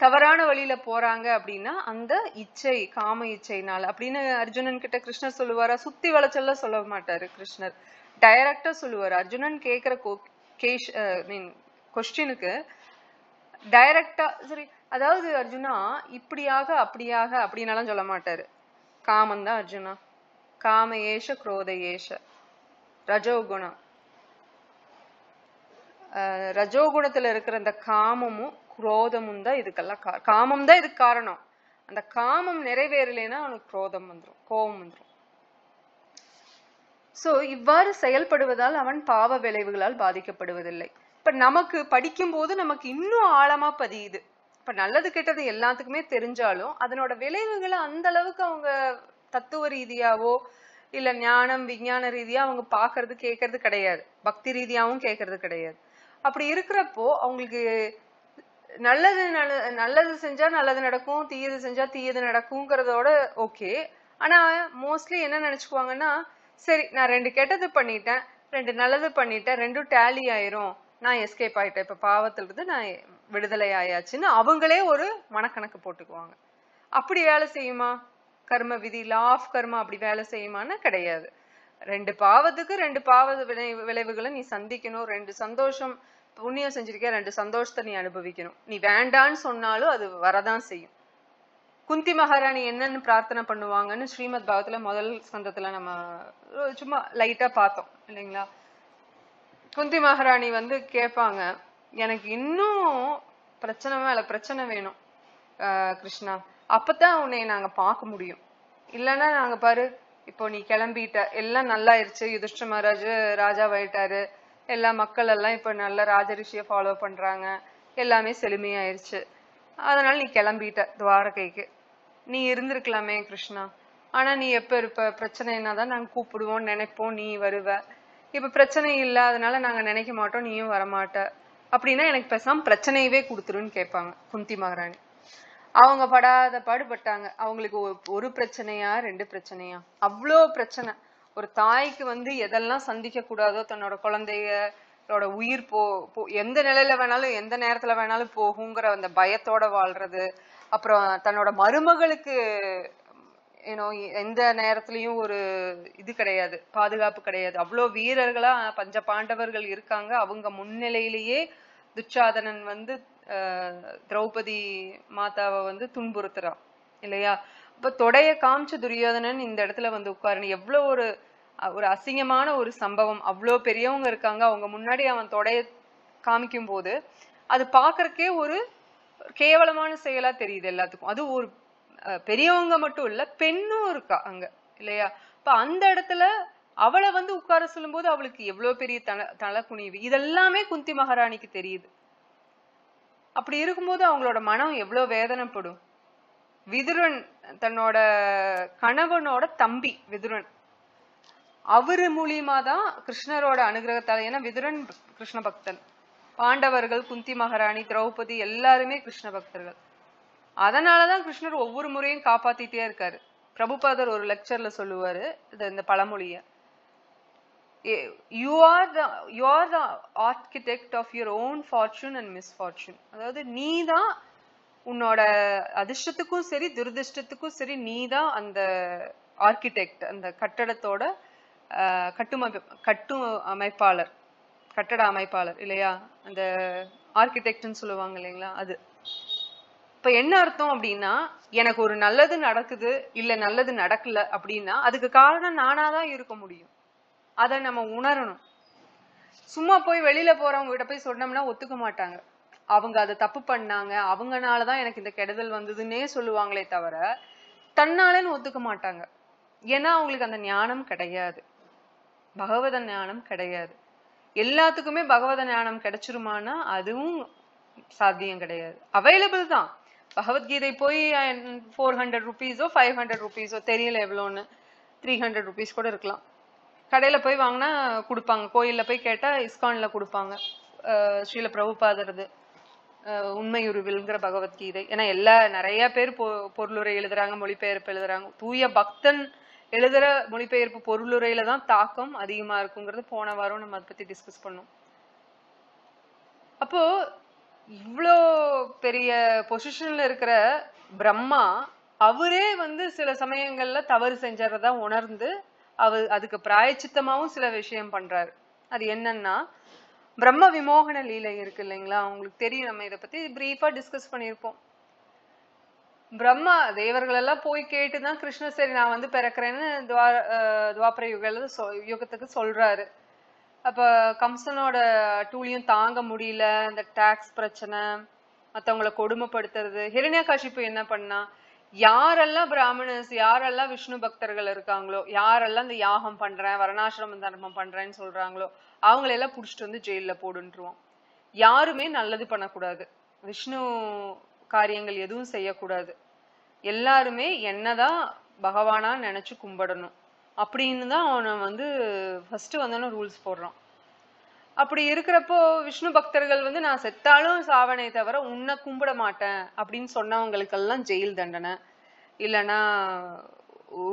தவறான வழியில போறாங்க அப்படின்னா அந்த இச்சை, காம இச்சைனால. அப்படின்னு அர்ஜுனன் கிட்ட கிருஷ்ணர் சொல்லுவாரா? சுத்தி வளைச்சல்ல சொல்ல மாட்டாரு கிருஷ்ணர், டைரக்டா சொல்லுவாரு. அர்ஜுனன் கேக்குற கொஸ்டினுக்கு டைரக்டா சரி, அதாவது அர்ஜுனா இப்படியாக அப்படியாக அப்படின்னாலும் சொல்ல மாட்டாரு. காமம் தான் அர்ஜுனா, காம ஏஷ குரோத ஏஷ ரஜோகுணம். ரஜோகுணத்துல இருக்கிற அந்த காமமும் குரோதமும் தான் இதுக்கெல்லாம் காமம் தான் இதுக்கு காரணம். அந்த காமம் நிறைவேறலைன்னா அவனுக்கு குரோதம் வந்துடும், கோபம் வந்துடும். சோ இவ்வாறு செயல்படுவதால் அவன் பாவ விளைவுகளால் பாதிக்கப்படுவதில்லை. இப்ப நமக்கு படிக்கும் போது நமக்கு இன்னும் ஆழமா பதியுது. இப்ப நல்லது கெட்டது எல்லாத்துக்குமே தெரிஞ்சாலும் அதனோட விளைவுகளை அந்த அளவுக்கு அவங்க தத்துவ ரீதியாவோ இல்ல ஞானம் விஞ்ஞான ரீதியா அவங்க பாக்குறது கேட்கறது கிடையாது, பக்தி ரீதியாவும் கேட்கறது கிடையாது. அப்படி இருக்கிறப்போ அவங்களுக்கு நல்லது செஞ்சா நல்லது நடக்கும், தீயது செஞ்சா தீயது நடக்கும்ங்கிறதோட ஓகே. ஆனா மோஸ்ட்லி என்ன நினைச்சுக்குவாங்கன்னா, சரி நான் 2 கெட்டது பண்ணிட்டேன் 2 நல்லது பண்ணிட்டேன், 2 டேலி ஆயிரும், நான் எஸ்கேப் ஆயிட்டேன், இப்ப பாவத்துல இருந்து நான் விடுதலை ஆயாச்சுன்னு அவங்களே ஒரு மனக்கணக்கு போட்டுக்குவாங்க. அப்படி வேலை செய்யுமா கர்ம விதி, லா ஆஃப் கர்மா அப்படி வேலை செய்யுமான்னா கிடையாது. 2 பாவத்துக்கு 2 பாவ விளைவுகளை நீ சந்திக்கணும். 2 சந்தோஷம் புண்ணியம் செஞ்சிருக்கியா, 2 சந்தோஷத்தை நீ அனுபவிக்கணும். நீ வேண்டான்னு சொன்னாலும் அது வரதான் செய்யும். குந்தி மகாராணி என்னன்னு பிரார்த்தனை பண்ணுவாங்கன்னு ஸ்ரீமத் பாகவத்துல முதல் ஸ்கந்தத்துல நம்ம சும்மா லைட்டா பார்த்தோம் இல்லைங்களா. குந்தி மகாராணி வந்து கேட்பாங்க, எனக்கு இன்னும் பிரச்சனை மேல பிரச்சனை வேணும் கிருஷ்ணா, அப்பதான் உன்னை நாங்க பார்க்க முடியும். இல்லைன்னா நாங்க பாரு இப்போ நீ கிளம்பிட்ட, எல்லாம் நல்லாயிருச்சு, யுதிஷ்ட மகாராஜ் ராஜாவாயிட்டாரு, எல்லா மக்கள் எல்லாம் இப்ப நல்ல ராஜரிஷிய ஃபாலோ பண்றாங்க, எல்லாமே செழுமையாயிருச்சு, அதனால நீ கிளம்பிட்ட துவாரகைக்கு. நீ இருந்திருக்கலாமே கிருஷ்ணா, ஆனா நீ எப்ப இருப்ப, பிரச்சனை என்னதான் நாங்க கூப்பிடுவோம் நினைப்போம், நீ வருவ. இப்ப பிரச்சனை இல்ல, அதனால நாங்க நினைக்க மாட்டோம், நீயும் வரமாட்ட, அப்படின்னா எனக்கு பேசாம பிரச்சனையவே கொடுத்துருன்னு கேட்பாங்க குந்தி மகாராணி. அவங்க படாத பாடுபட்டாங்க. அவங்களுக்கு ஒரு பிரச்சனையா 2 பிரச்சனையா, அவ்வளோ பிரச்சனை. ஒரு தாய்க்கு வந்து எதெல்லாம் சந்திக்க கூடாதோ, தன்னோட குழந்தையோட உயிர் எந்த நிலையில வேணாலும் எந்த நேரத்துல வேணாலும் போகுங்கிற அந்த பயத்தோட வாழ்றது, அப்புறம் தன்னோட மருமகளுக்கு எந்த நேரத்திலயும் ஒரு இது கிடையாது, பாதுகாப்பு கிடையாது. அவ்வளோ வீரர்களா பஞ்ச பாண்டவர்கள் இருக்காங்க, அவங்க முன்னிலையிலேயே துச்சாதனன் வந்து திரௌபதி மாதாவை வந்து துன்புறுத்துறான் இல்லையா. அப்ப தொடைய காமிச்ச துரியோதனன் இந்த இடத்துல வந்து உட்காரு, எவ்வளவு ஒரு அசிங்கமான ஒரு சம்பவம். அவ்வளோ பெரியவங்க இருக்காங்க, அவங்க முன்னாடி அவன் தொடைய காமிக்கும் போது அது பாக்குறக்கே ஒரு கேவலமான செயலா தெரியுது எல்லாத்துக்கும். அது ஒரு பெரியவங்க மட்டும் இல்ல, பெண்ணும் இருக்கா அங்க இல்லையா. இப்ப அந்த இடத்துல அவளை வந்து உட்கார சொல்லும் போது அவளுக்கு எவ்வளவு பெரிய தலை குனிவு, இதெல்லாமே குந்தி மகாராணிக்கு தெரியுது. அப்படி இருக்கும்போது அவங்களோட மனம் எவ்வளவு வேதனைப்படும். விதுரன் தன்னோட கணவனோட தம்பி விதுரன், அவரு மூலியமா தான் கிருஷ்ணரோட அனுகிரகத்தால, ஏன்னா விதுரன் கிருஷ்ண பக்தன், பாண்டவர்கள் குந்தி மகாராணி திரௌபதி எல்லாருமே கிருஷ்ண பக்தர்கள். அதனாலதான் கிருஷ்ணர் ஒவ்வொரு முறையும் காப்பாத்திட்டே இருக்காரு. பிரபுபாதர் ஒரு லெக்சர்ல சொல்லுவாரு இந்த பழமொழிய, you are the architect of your own fortune and misfortune. அதாவது நீதான் உன்னோட அதிர்ஷ்டத்துக்கும் சரி துரதிர்ஷ்டத்துக்கும் சரி நீதான் அந்த ஆர்கிடெக்ட், அந்த கட்டட அமைப்பாளர், கட்டட அமைப்பாளர் இல்லையா, அந்த ஆர்கிடெக்ட்னு சொல்லுவாங்க இல்லைங்களா. அது இப்ப என்ன அர்த்தம் அப்படின்னா, எனக்கு ஒரு நல்லது நடக்குது இல்ல நல்லது நடக்கல அப்படின்னா அதுக்கு காரணம் நானாதான் இருக்க முடியும். அதை நம்ம உணரணும். சும்மா போய் வெளியில போறவங்க கிட்ட போய் சொன்னோம்னா ஒத்துக்க மாட்டாங்க. அவங்க அதை தப்பு பண்ணாங்க, அவங்கனாலதான் எனக்கு இந்த கெடுதல் வந்ததுன்னே சொல்லுவாங்களே தவிர தன்னாலன்னு ஒத்துக்க மாட்டாங்க. ஏன்னா அவங்களுக்கு அந்த ஞானம் கிடையாது, பகவத ஞானம் கிடையாது. எல்லாத்துக்குமே பகவத ஞானம் கிடைச்சிருமானா அதுவும் சாத்தியம் கிடையாது. அவைலபிள் தான். பகவத்கீதை போய் 400 rupees 500 rupees தெரியல எவ்வளோன்னு, 300 rupees கூட இருக்கலாம். கடையில போய் வாங்கினா கொடுப்பாங்க, கோயில்ல போய் கேட்டா இஸ்கான்ல கொடுப்பாங்க. ஸ்ரீல பிரபுபாதரது உண்மையுருவில்ங்கிற பகவத்கீதை. ஏன்னா நிறைய பேர் பொருளுரை எழுதுறாங்க, மொழிபெயர்ப்பு எழுதுறாங்க. தூய பக்தன் எழுதுற மொழிபெயர்ப்பு பொருளுரையில தான் தாக்கம் அதிகமா இருக்குங்கிறது போன வாரம் நம்ம அதை பத்தி டிஸ்கஸ் பண்ணோம். அப்போ இவ்வளோ பெரிய பொசிஷன்ல இருக்கிற பிரம்மா அவரே சில சமயங்கள்ல தவறு செஞ்சறதா உணர்ந்து அதுக்கு பிராயச்சித்தமாவும் சில விஷயம் பண்றாரு. அது என்னன்னா, பிரம்ம விமோகன லீலை இருக்கு இல்லைங்களா, உங்களுக்கு தெரியும். நம்ம இதை பத்தி பிரீஃபா டிஸ்கஸ் பண்ணியிருப்போம். பிரம்மா தேவர்கள் எல்லாம் போய் கேட்டுதான் கிருஷ்ணர் சரி நான் பிறக்கிறேன்னு துவாபர யுகத்துக்கு சொல்றாரு. அப்ப கம்சனோட டூலியும் தாங்க முடியல, இந்த டாக்ஸ் பிரச்சனை, மத்தவங்களை கொடுமைப்படுத்துறது. ஹிரண்யகாசிப்பு என்ன பண்ணா, யாரெல்லாம் பிராமணர்ஸ், யாரெல்லாம் விஷ்ணு பக்தர்கள் இருக்காங்களோ, யாரெல்லாம் இந்த யாகம் பண்றேன் வர்ணாசிரம தர்மம் பண்றேன்னு சொல்றாங்களோ அவங்களெல்லாம் புடிச்சிட்டு ஜெயில போடுன்றுவான். யாருமே நல்லது பண்ணக்கூடாது, விஷ்ணு காரியங்கள் எதுவும் செய்யக்கூடாது, எல்லாருமே என்னதான் பகவானா நினைச்சு கும்பிடணும் அப்படின்னு தான் அவனை ஃபர்ஸ்ட் ரூல்ஸ் போடுறான். அப்படி இருக்கிறப்போ விஷ்ணு பக்தர்கள் நான் செத்தாலும் சாவனே தவிர உன்னை கும்பிட மாட்டேன் அப்படின்னு சொன்னவங்களுக்கெல்லாம் ஜெயில் தண்டனை, இல்லைன்னா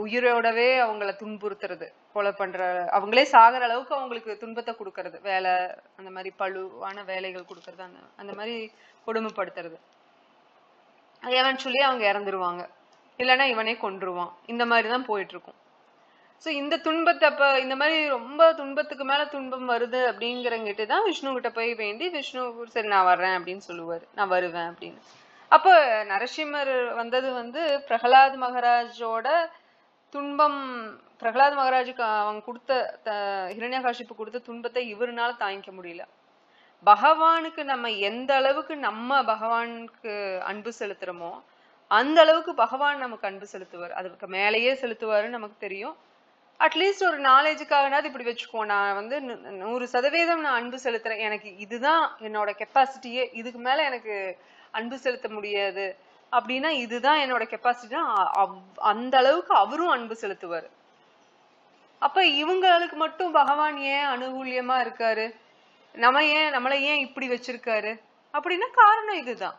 உயிரோடவே அவங்கள துன்புறுத்துறது, கொலை பண்ற, அவங்களே சாகிற அளவுக்கு அவங்களுக்கு துன்பத்தை கொடுக்கறது, வேலை அந்த மாதிரி பழுவான வேலைகள் கொடுக்கறது, அந்த மாதிரி கொடுமைப்படுத்துறது. எவென்ச்சுவலி அவங்க இறந்துருவாங்க, இல்லைன்னா இவனே கொன்றுவான். இந்த மாதிரிதான் போயிட்டு இருக்கும். சோ இந்த துன்பத்தை அப்ப இந்த மாதிரி ரொம்ப துன்பத்துக்கு மேல துன்பம் வருது அப்படிங்கிறங்கிட்டுதான் விஷ்ணு கிட்ட போய் வேண்டி, விஷ்ணு சரி நான் வர்றேன் அப்படின்னு சொல்லுவாரு, நான் வருவேன் அப்படின்னு. அப்ப நரசிம்மர் வந்தது பிரகலாத் மகாராஜோட துன்பம், பிரகலாத் மகாராஜுக்கு அவங்க கொடுத்த ஹிரண்யகாசிப்பு கொடுத்த துன்பத்தை இவருனால தாங்கிக்க முடியல. பகவானுக்கு நம்ம எந்த அளவுக்கு நம்ம பகவானுக்கு அன்பு செலுத்துறோமோ அந்த அளவுக்கு பகவான் நமக்கு அன்பு செலுத்துவார், அதுக்கு மேலேயே செலுத்துவாருன்னு நமக்கு தெரியும். அட்லீஸ்ட் ஒரு நாலேஜுக்காகனாவது இப்படி வச்சுக்குவோம், நான் 100% நான் அன்பு செலுத்துறேன், எனக்கு இதுதான் என்னோட கெப்பாசிட்டியே, இதுக்கு மேல எனக்கு அன்பு செலுத்த முடியாது அப்படின்னா இதுதான் என்னோட கெப்பாசிட்டி, அந்த அளவுக்கு அவரும் அன்பு செலுத்துவார். அப்ப இவங்களுக்கு மட்டும் பகவான் ஏன் அனுகூலியமா இருக்காரு, நம்மளை ஏன் இப்படி வச்சிருக்காரு அப்படின்னா காரணம் இதுதான்.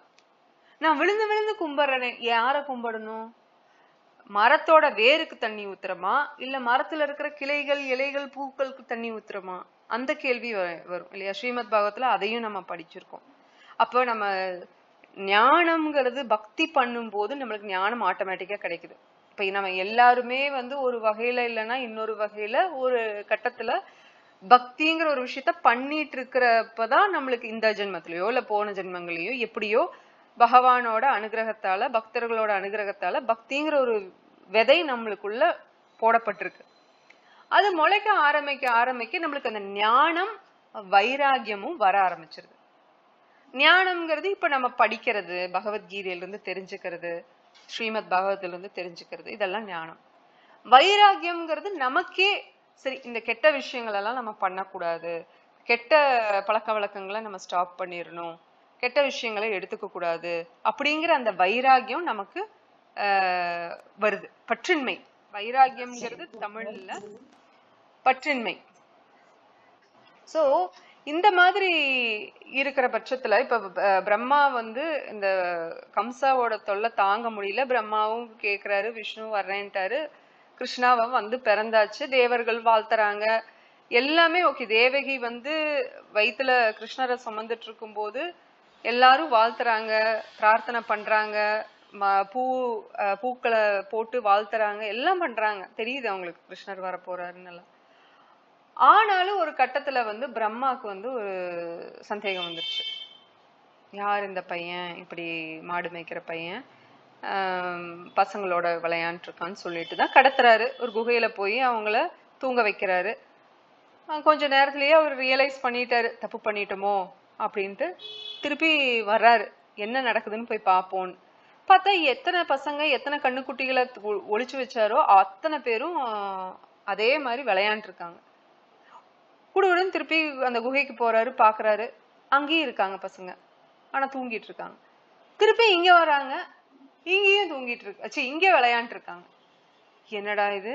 நான் விழுந்து விழுந்து கும்பிடுறேனே, யாரை கும்பிடணும்? மரத்தோட வேருக்கு தண்ணி ஊத்துறமா, இல்ல மரத்துல இருக்கிற கிளைகள் இலைகள் பூக்களுக்கு தண்ணி ஊத்துறமா? அந்த கேள்வி வரும் இல்லையா. ஸ்ரீமத் பாகவத்துல அதையும் நம்ம படிச்சிருக்கோம். அப்போ நம்ம ஞானம்ங்கிறது பக்தி பண்ணும் போது நம்மளுக்கு ஞானம் ஆட்டோமேட்டிக்கா கிடைக்குது. இப்ப நம்ம எல்லாருமே ஒரு வகையில இல்லைன்னா இன்னொரு வகையில ஒரு கட்டத்துல பக்திங்கிற ஒரு விஷயத்த பண்ணிட்டு இருக்கிறப்பதான் நம்மளுக்கு இந்த ஜென்மத்திலயோ இல்ல போன ஜென்மங்களையோ எப்படியோ பகவானோட அனுகிரகத்தால, பக்தர்களோட அனுகிரகத்தால பக்திங்கிற ஒரு விதை நம்மளுக்குள்ள போடப்பட்டிருக்கு. அது முளைக்க ஆரம்பிக்க நம்மளுக்கு அந்த ஞானம் வைராகியமும் வர ஆரம்பிச்சிருது. ஞானம்ங்கிறது இப்ப நம்ம படிக்கிறது, பகவத்கீதையில இருந்து தெரிஞ்சுக்கிறது, ஸ்ரீமத் பாகவத்துல இருந்து தெரிஞ்சுக்கிறது, இதெல்லாம் ஞானம். வைராகியம்ங்கிறது நமக்கே சரி இந்த கெட்ட விஷயங்கள் எல்லாம் நம்ம பண்ணக்கூடாது, கெட்ட பழக்க வழக்கங்களை நம்ம ஸ்டாப் பண்ணிடணும், கெட்ட விஷயங்களை எடுத்துக்க கூடாது அப்படிங்கிற அந்த வைராகியம் நமக்கு வருது. பற்றின்மை, வைராகியம்ங்கிறது தமிழ்ல பற்றின்மை. சோ இந்த மாதிரி இருக்கிற பட்சத்துல இப்ப பிரம்மா இந்த கம்சாவோட தொல்லை தாங்க முடியல, பிரம்மாவும் கேக்குறாரு, விஷ்ணு வர்றேன்ட்டாரு, கிருஷ்ணாவை பிறந்தாச்சு, தேவர்கள் வாழ்த்துறாங்க, எல்லாமே ஓகே. தேவகி வயித்துல கிருஷ்ணரை சுமந்துட்டு இருக்கும் போது எல்லாரும் வாழ்த்துறாங்க, பிரார்த்தனை பண்றாங்க, பூக்களை போட்டு வாழ்த்துறாங்க, எல்லாம் பண்றாங்க. தெரியுது அவங்களுக்கு கிருஷ்ணர் வர போறாருன்னு எல்லாம். ஆனாலும் ஒரு கட்டத்துல வந்து பிரம்மாக்கு வந்து ஒரு சந்தேகம் வந்துருச்சு. யார் இந்த பையன், இப்படி மாடு மேய்க்கிற பையன் பசங்களோட விளையாண்டு இருக்கான்னு சொல்லிட்டு தான் கடத்துறாரு. ஒரு குகையில போய் அவங்கள தூங்க வைக்கிறாரு. கொஞ்ச நேரத்திலேயே அவர் ரியலைஸ் பண்ணிட்டாரு, தப்பு பண்ணிட்டோமோ அப்படின்ட்டு. திருப்பி வர்றாரு, என்ன நடக்குதுன்னு போய் பார்ப்போன்னு பார்த்தா எத்தனை பசங்க எத்தனை கண்ணுக்குட்டிகளை ஒளிச்சு வச்சாரோ அத்தனை பேரும் அதே மாதிரி விளையாண்டு இருக்காங்க. கூடுடன் திருப்பி அந்த குகைக்கு போறாரு, பாக்குறாரு, அங்கேயும் இருக்காங்க பசங்க, ஆனா தூங்கிட்டு இருக்காங்க. திருப்பி இங்க வராங்க, இங்கேயும் தூங்கிட்டு இருக்கு, இங்க விளையாண்டு இருக்காங்க. என்னடா இது?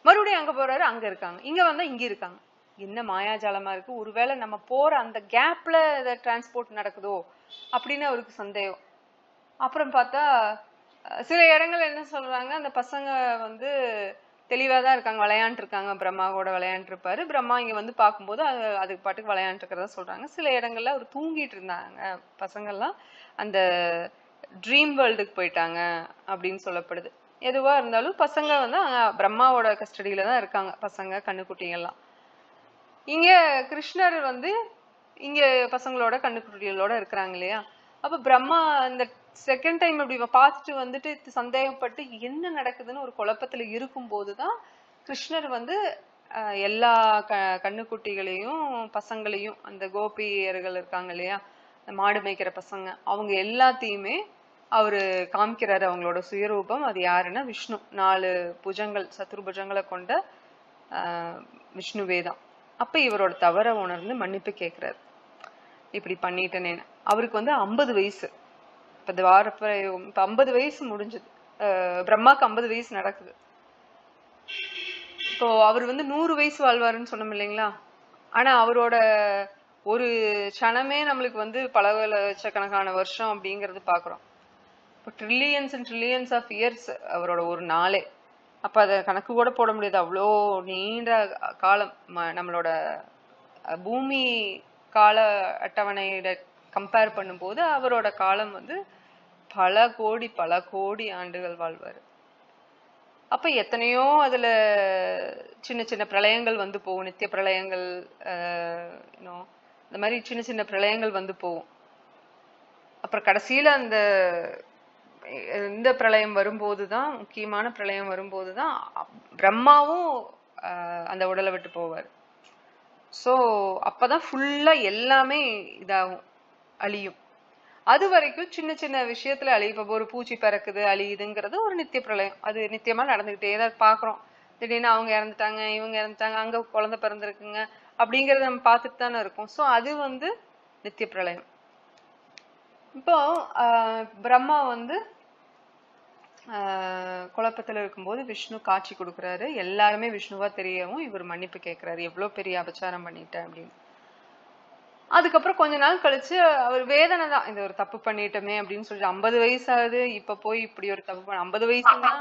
மறுபடியும் அங்க போறாரு, அங்க இருக்காங்க. இங்க வந்தா இங்க இருக்காங்க. என்ன மாயாஜாலமா இருக்கு? ஒருவேளை நம்ம போற அந்த கேப்ல டிரான்ஸ்போர்ட் நடக்குதோ அப்படின்னு அவருக்கு சந்தேகம். அப்புறம் பார்த்தா சில இடங்கள் என்ன சொல்றாங்க, அந்த பசங்க வந்து தெளிவாதான் இருக்காங்க, விளையாண்டு இருக்காங்க. பிரம்மாவோட விளையாண்டு இருப்பாரு. பிரம்மா இங்க வந்து பார்க்கும்போது அதுக்கு பாட்டுக்கு விளையாண்டு இருக்கிறதா சொல்றாங்க. சில இடங்கள்ல அவர் தூங்கிட்டு இருந்தாங்க பசங்கள்லாம், அந்த ட்ரீம் வேர்ல்டுக்கு போயிட்டாங்க அப்படின்னு சொல்லப்படுது. எதுவா இருந்தாலும் பசங்க வந்து பிரம்மாவோட கஸ்டடியில தான் இருக்காங்க, பசங்க கண்ணுக்குட்டிகள்லாம். இங்க கிருஷ்ணர் வந்து இங்க பசங்களோட கண்ணுக்குட்டிகளோட இருக்கிறாங்க இல்லையா. அப்ப பிரம்மா இந்த செகண்ட் டைம் அப்படி பார்த்துட்டு வந்துட்டு சந்தேகப்பட்டு என்ன நடக்குதுன்னு ஒரு குழப்பத்துல இருக்கும் போதுதான் கிருஷ்ணர் வந்து எல்லா கண்ணுக்குட்டிகளையும் பசங்களையும், அந்த கோபியர்கள் இருக்காங்க இல்லையா, மாடு மேய்க்கிற பசங்க, அவங்க எல்லாத்தையுமே அவரு காமிக்கிறாரு அவங்களோட சுயரூபம். அது யாருன்னா விஷ்ணு. 4 புஜங்கள், சத்துருபுஜங்களை கொண்ட விஷ்ணுவேதான். அப்ப இவரோட தவற உணர்ந்து மன்னிப்பு கேட்கிறாரு, இப்படி பண்ணிட்டேனேன்னு. அவருக்கு வந்து 50 வயசு. இப்ப 50 வயசு முடிஞ்சது. பிரம்மாக்கு 50 வயசு நடக்குது. இப்போ அவர் வந்து 100 வயசு வாழ்வாருன்னு சொன்னோம் இல்லைங்களா. ஆனா அவரோட ஒரு க்ஷணமே நம்மளுக்கு வந்து பல லட்சக்கணக்கான வருஷம் அப்படிங்கறது பாக்குறோம். இப்போ trillions and trillions of years அவரோட ஒரு நாளே. அப்ப அதை கணக்கு கூட போட முடியாது, அவ்வளோ நீண்ட காலம். நம்மளோட பூமி கால அட்டவணையிட கம்பேர் பண்ணும்போது அவரோட காலம் வந்து பல கோடி ஆண்டுகள் வாழ்வாரு. அப்ப எத்தனையோ அதுல சின்ன சின்ன பிரளயங்கள் வந்து போகும், நித்திய பிரளயங்கள், இந்த மாதிரி சின்ன சின்ன பிரளயங்கள் வந்து போகும். அப்புறம் கடைசியில அந்த இந்த பிரளயம் வரும்போதுதான், முக்கியமான பிரளயம் வரும்போதுதான் பிரம்மாவும் அந்த உடலை விட்டு போவார். சோ அப்பதான் ஃபுல்லா எல்லாமே இதாகும், அழியும். அது வரைக்கும் சின்ன சின்ன விஷயத்துல அழியும். இப்ப ஒரு பூச்சி பறக்குது அழியுதுங்கிறது ஒரு நித்திய பிரளயம், அது நித்தியமா நடந்துகிட்டே தான் பாக்குறோம். திடீர்னு அவங்க இறந்துட்டாங்க, இவங்க இறந்துட்டாங்க, அங்க குழந்தை பிறந்திருக்குங்க அப்படிங்கறத நம்ம பார்த்துட்டு தானே இருக்கோம். சோ அது வந்து நித்திய பிரளயம். இப்போ பிரம்மா வந்து குழப்பத்துல இருக்கும்போது விஷ்ணு காட்சி கொடுக்குறாரு. எல்லாருமே விஷ்ணுவா தெரியவும் இவர் மன்னிப்பு கேட்கிறாரு, எவ்வளவு பெரிய அபச்சாரம் பண்ணிட்டேன் அப்படின்னு. அதுக்கப்புறம் கொஞ்ச நாள் கழிச்சு அவர் வேதனை தான், இந்த ஒரு தப்பு பண்ணிட்டோமே அப்படின்னு சொல்லிட்டு. 50 வயசு ஆகுது, இப்ப போய் இப்படி ஒரு தப்பு பண்ண. 50 வயசுனா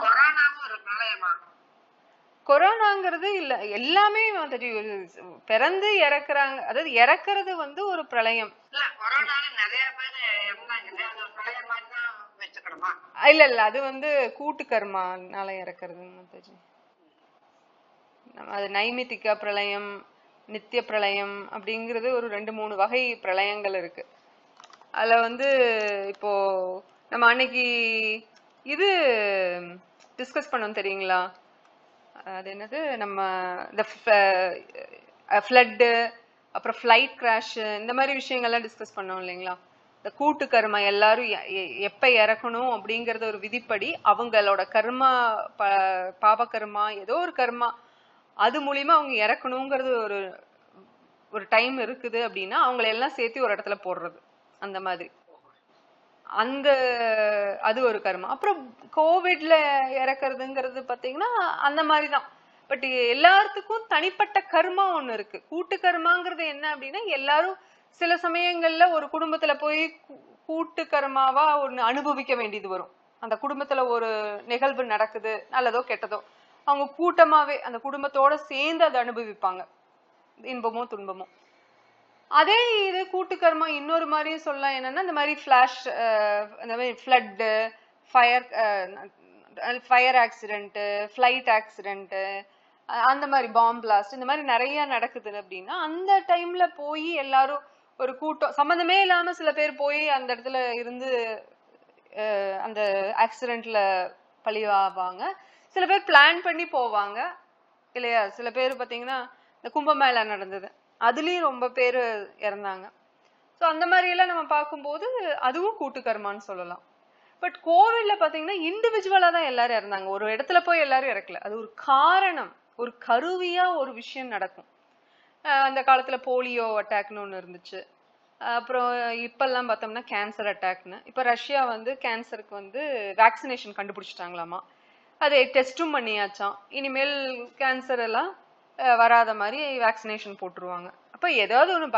கொரோனாங்கிறது இல்ல, எல்லாமே பிறந்து இறக்குறாங்க. அதாவது இறக்குறது வந்து ஒரு பிரளயம். இல்ல இல்ல, அது வந்து கூட்டு கர்மானால இறக்குறது. அது நைமித்திக பிரளயம், நித்திய பிரளயம் அப்படிங்கிறது ஒரு 2-3 வகை பிரளயங்கள் இருக்கு. அதுல வந்து இப்போ நம்ம அன்னைக்கு இது டிஸ்கஸ் பண்ணோம் தெரியுங்களா, அது என்னது, நம்ம இந்த ஃப்ளட்டு, அப்புறம் ஃப்ளைட் கிராஷ், இந்த மாதிரி விஷயங்கள்லாம் டிஸ்கஸ் பண்ணோம் இல்லைங்களா. இந்த கூட்டு கர்மா, எல்லாரும் எப்ப இறக்கணும் அப்படிங்கறது ஒரு விதிப்படி அவங்களோட கர்மா, பாப கர்மா, ஏதோ ஒரு கர்மா, அது மூலியமா அவங்க இறக்கணுங்கிறது ஒரு டைம் இருக்குது அப்படின்னா அவங்களை எல்லாம் சேர்த்து ஒரு இடத்துல போடுறது, அந்த மாதிரி. அது ஒரு கர்மா. அப்புறம் கோவிட்ல இறக்குறதுங்கிறது பாத்தீங்கன்னா அந்த மாதிரிதான். பட் எல்லாத்துக்கும் தனிப்பட்ட கர்மா ஒண்ணு இருக்கு. கூட்டு கர்மாங்கிறது என்ன அப்படின்னா, எல்லாரும் சில சமயங்கள்ல ஒரு குடும்பத்துல போய் கூட்டு கர்மாவா ஒண்ணு அனுபவிக்க வேண்டியது வரும். அந்த குடும்பத்துல ஒரு நிகழ்வு நடக்குது, நல்லதோ கெட்டதோ, அவங்க கூட்டமாவே அந்த குடும்பத்தோட சேர்ந்து அதை அனுபவிப்பாங்க, இன்பமோ துன்பமோ. அதே இது கூட்டு கர்மா இன்னொரு மாதிரியும் சொல்லலாம். என்னன்னா இந்த மாதிரி ஃபிளாஷ், இந்த மாதிரி flood, fire accident, flight accident, அந்த மாதிரி பாம்பு பிளாஸ்ட், இந்த மாதிரி நிறைய நடக்குது அப்படின்னா அந்த டைம்ல போய் எல்லாரும் ஒரு கூட்டம் சம்மந்தமே இல்லாம சில பேர் போய் அந்த இடத்துல இருந்து அந்த ஆக்சிடென்ட்ல பழிவாவாங்க. சில பேர் பிளான் பண்ணி போவாங்க இல்லையா? சில பேர் பாத்தீங்கன்னா இந்த கும்பமேளா நடந்தது, அதுலயும் ரொம்ப பேர் இறந்தாங்க. ஸோ அந்த மாதிரி எல்லாம் நம்ம பார்க்கும்போது அதுவும் கூட்டு கர்மான்னு சொல்லலாம். பட் கோவிட்ல பாத்தீங்கன்னா இண்டிவிஜுவலா தான் எல்லாரும் இறந்தாங்க, ஒரு இடத்துல போய் எல்லாரும் இறக்கல. அது ஒரு காரணம், ஒரு கருவியா ஒரு விஷயம் நடக்கும். அந்த காலத்துல போலியோ அட்டாக்னு ஒண்ணு இருந்துச்சு. அப்புறம் இப்பெல்லாம் பார்த்தோம்னா கேன்சர் அட்டாக்னு. இப்ப ரஷ்யா வந்து கேன்சருக்கு வந்து வேக்சினேஷன் கண்டுபிடிச்சிட்டாங்களாமா, அதை டெஸ்டும் பண்ணியாச்சாம். இனிமேல் கேன்சர் எல்லாம் வராத மாதிரி வேக்சினேஷன் போட்டுருவாங்க. அப்ப ஏதாவது ஒண்ணு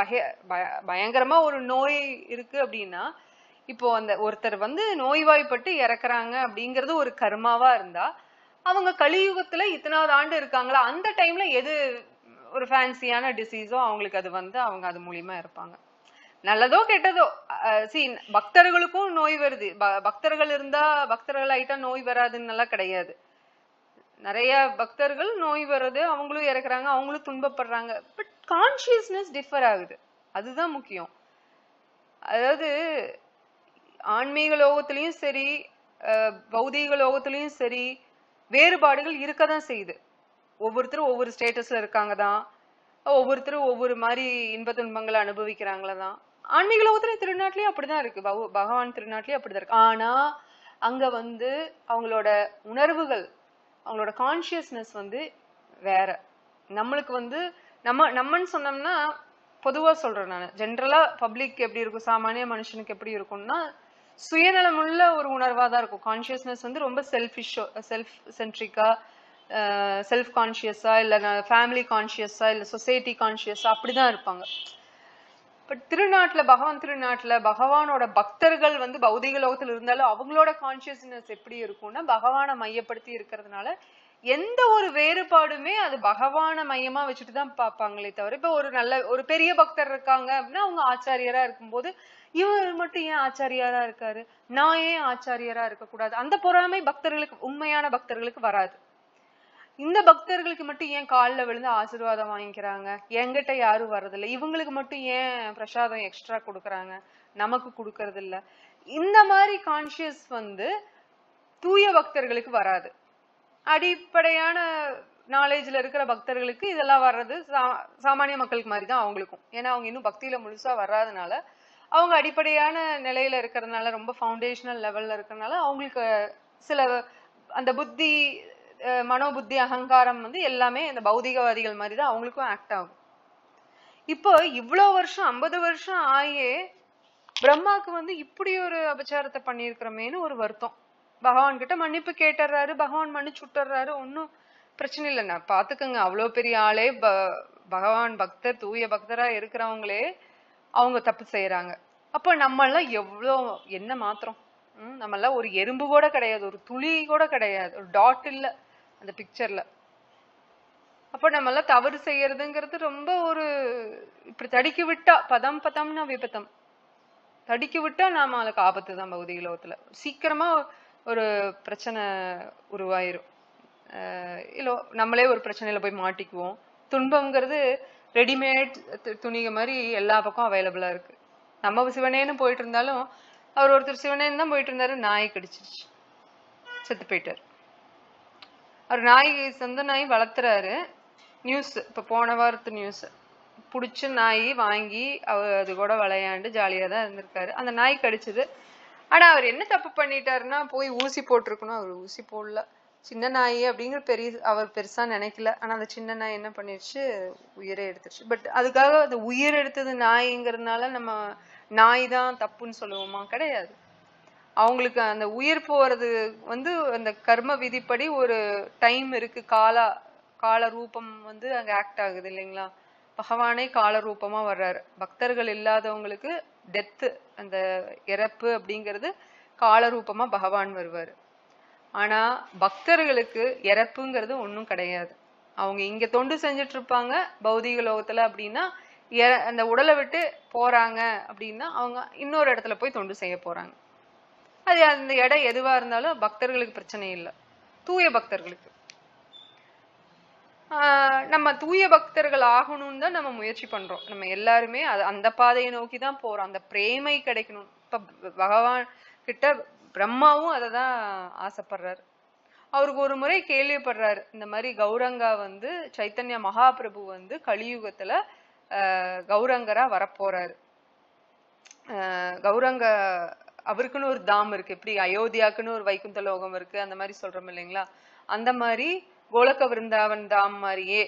பயங்கரமா ஒரு நோய் இருக்கு அப்படின்னா, இப்போ அந்த ஒருத்தர் வந்து நோய்வாய்ப்பட்டு இறக்குறாங்க அப்படிங்கிறது ஒரு கர்மாவா இருந்தா, அவங்க கலியுகத்துல இத்தனாவது ஆண்டு இருக்காங்களா, அந்த டைம்ல எது ஒரு ஃபேன்சியான டிசீஸோ அவங்களுக்கு அது வந்து அவங்க அது மூலியமா இருப்பாங்க. நல்லதோ கெட்டதோ, பக்தர்களுக்கும் நோய் வருது. பக்தர்கள் இருந்தா பக்தர்கள் ஆயிட்டா நோய் வராதுன்னு எல்லாம் கிடையாது. நிறைய பக்தர்கள் நோய் வருது, அவங்களும் இறக்குறாங்க, அவங்களும் துன்பப்படுறாங்க. பட் கான்சியஸ்னஸ் டிஃபர் ஆகுது, அதுதான் முக்கியம். அதாவது ஆன்மீக லோகத்திலயும் சரி பௌதீக லோகத்திலயும் சரி வேறுபாடுகள் இருக்கதான் செய்யுது. ஒவ்வொருத்தரும் ஒவ்வொரு ஸ்டேட்டஸ்ல இருக்காங்க தான், ஒவ்வொருத்தரும் ஒவ்வொரு மாதிரி இன்ப துன்பங்களை அனுபவிக்கிறாங்களதான். ஆன்மீக லோகத்துல திருநாட்டிலயும் அப்படிதான் இருக்கு, பகவான் திருநாட்டிலயும் அப்படிதான் இருக்கு. ஆனா அங்க வந்து அவங்களோட உணர்வுகள், அவங்களோட கான்சியஸ்னஸ் வந்து வேற. நம்மளுக்கு வந்து நம்மன்னு சொன்னோம்னா பொதுவா சொல்றேன் நான், ஜென்ரலா பப்ளிக் எப்படி இருக்கும், சாமானிய மனுஷனுக்கு எப்படி இருக்கும்னா சுயநலமுள்ள ஒரு உணர்வா தான் இருக்கும். கான்சியஸ்னஸ் வந்து ரொம்ப செல்ஃப் சென்ட்ரிக்கா, செல்ஃப் கான்சியஸா, இல்ல ஃபேமிலி கான்சியஸா, இல்ல சொசைட்டி கான்சியஸா அப்படிதான் இருப்பாங்க. பட் திருநாட்டுல, பகவான் திருநாட்டுல பகவானோட பக்தர்கள் வந்து பௌதிக லோகத்துல இருந்தாலும் அவங்களோட கான்சியஸ்னஸ் எப்படி இருக்கும்னா பகவானை மையப்படுத்தி இருக்கிறதுனால எந்த ஒரு வேறுபாடுமே அது பகவான மையமா வச்சுட்டு தான் பார்ப்பாங்களே தவிர, இப்ப ஒரு பெரிய பக்தர் இருக்காங்க அப்படின்னா அவங்க ஆச்சாரியரா இருக்கும்போது இவர் மட்டும் ஏன் ஆச்சாரியாரா இருக்காரு, நான் ஏன் ஆச்சாரியரா இருக்கக்கூடாது, அந்த பொறாமை பக்தர்களுக்கு, உண்மையான பக்தர்களுக்கு வராது. இந்த பக்தர்களுக்கு மட்டும் ஏன் காலில் விழுந்து ஆசீர்வாதம் வாங்கிக்கிறாங்க, என்கிட்ட யாரும் வர்றதில்லை, இவங்களுக்கு மட்டும் ஏன் பிரசாதம் எக்ஸ்ட்ரா கொடுக்குறாங்க, நமக்கு கொடுக்கறது இல்ல, இந்த மாதிரி கான்சியஸ் வந்து தூய பக்தர்களுக்கு வராது. அடிப்படையான நாலேஜ்ல இருக்கிற பக்தர்களுக்கு இதெல்லாம் வர்றது சாமானிய மக்களுக்கு மாதிரி தான் அவங்களுக்கும். ஏன்னா அவங்க இன்னும் பக்தியில முழுசா வராதனால, அவங்க அடிப்படையான நிலையில இருக்கிறதுனால, ரொம்ப ஃபவுண்டேஷனல் லெவல்ல இருக்கிறதுனால அவங்களுக்கு சில அந்த புத்தி, மனோபுத்தி, அகங்காரம் வந்து எல்லாமே இந்த பௌதிகவாதிகள் மாதிரி தான் அவங்களுக்கும் ஆக்ட் ஆகும். இப்போ இவ்வளவு வருஷம் 50 வருஷம் ஆயே பிரம்மாக்கு வந்து இப்படி ஒரு அபச்சாரத்தை பண்ணியிருக்கிறோமேனு ஒரு வருத்தம். பகவான் கிட்ட மன்னிப்பு கேட்டுறாரு, பகவான் மன்னிச்சு விட்டுறாரு, ஒன்னும் பிரச்சனை இல்லைண்ணா, பாத்துக்கங்க. அவ்வளவு பெரிய ஆளே பகவான் பக்தர், தூய பக்தரா இருக்கிறவங்களே அவங்க தப்பு செய்யறாங்க. அப்ப நம்ம எல்லாம் எவ்வளோ என்ன மாத்திரம், நம்ம எல்லாம் ஒரு எறும்பு கூட கிடையாது, ஒரு துளி கூட கிடையாது, ஒரு டாட் இல்ல அந்த பிக்சர்ல. அப்ப நம்ம எல்லாம் தவறு செய்யறதுங்கிறது ரொம்ப ஒரு, இப்படி தடுக்கி விட்டா பதம் பதம்னா விபத்தம், தடுக்கி விட்டா நாம அதுக்கு ஆபத்து தான். பௌதிக லோகத்துல சீக்கிரமா ஒரு பிரச்சனை உருவாயிரும். இல்ல நம்மளே ஒரு பிரச்சனையில போய் மாட்டிக்குவோம். துன்பம்ங்கிறது ரெடிமேட் துணிக மாதிரி எல்லா பக்கம் அவைலபிளா இருக்கு. நம்ம சிவனேன்னு போயிட்டு இருந்தாலும், அவர் ஒருத்தர் சிவனேன்னு தான் போயிட்டு இருந்தாரு, நாய் கடிச்சிருச்சு, செத்து போயிட்டாரு. அவர் நாய், சொந்த நாய் வளர்த்துறாரு. நியூஸ் இப்ப போன வாரத்து நியூஸ், புடிச்சு நாய் வாங்கி அது கூட விளையாண்டு ஜாலியா தான் இருந்திருக்காரு. அந்த நாய் கடிச்சது. ஆனா அவர் என்ன தப்பு பண்ணிட்டாருன்னா, போய் ஊசி போட்டிருக்கணும், அவர் ஊசி போடல. சின்ன நாய் அப்படிங்கிற அவர் பெருசா நினைக்கல. ஆனா அந்த சின்ன நாய் என்ன பண்ணிருச்சு, உயிரை எடுத்துருச்சு. பட் அதுக்காக அந்த உயிர் எடுத்தது நாய்ங்கிறதுனால நம்ம நாய் தான் தப்புன்னு சொல்லுவோமா? கிடையாது. அவங்களுக்கு அந்த உயிர் போறது வந்து அந்த கர்ம விதிப்படி ஒரு டைம் இருக்கு, கால ரூபம் வந்து அங்க ஆக்ட் ஆகுது இல்லைங்களா? பகவானே கால ரூபமா வர்றாரு. பக்தர்கள் இல்லாதவங்களுக்கு டெத்து, அந்த இறப்பு அப்படிங்கிறது கால ரூபமா பகவான் வருவாரு. ஆனா பக்தர்களுக்கு இறப்புங்கிறது ஒன்றும் கிடையாது. அவங்க இங்க தொண்டு செஞ்சுட்டு இருப்பாங்க பௌதிக லோகத்துல அப்படின்னா, அந்த உடலை விட்டு போறாங்க அப்படின்னா அவங்க இன்னொரு இடத்துல போய் தொண்டு செய்ய போறாங்க. அது அந்த இடம் எதுவா இருந்தாலும் பக்தர்களுக்கு பிரச்சனை இல்லை, தூய பக்தர்களுக்கு. நம்ம தூய பக்தர்கள் ஆகணும்னு தான் நம்ம முயற்சி பண்றோம். நம்ம எல்லாருமே அந்த பாதையை நோக்கி தான் போறோம். அந்த பிரேமை கிடைக்கணும். இப்ப பகவான் கிட்ட பிரம்மாவும் அதை தான் ஆசைப்படுறாரு. அவருக்கு ஒரு முறை கேள்விப்படுறாரு, இந்த மாதிரி கௌரங்கா வந்து சைத்தன்ய மகாபிரபு வந்து கலியுகத்துல கௌரங்கரா வரப்போறாரு. கௌரங்க அவருக்குன்னு ஒரு தாம் இருக்கு, எப்படி அயோத்தியாக்குன்னு ஒரு வைகுந்த லோகம் இருக்கு, அந்த மாதிரி சொல்றோம் இல்லைங்களா? அந்த மாதிரி கோலக்க விருந்தாவன் தாம் மாதிரியே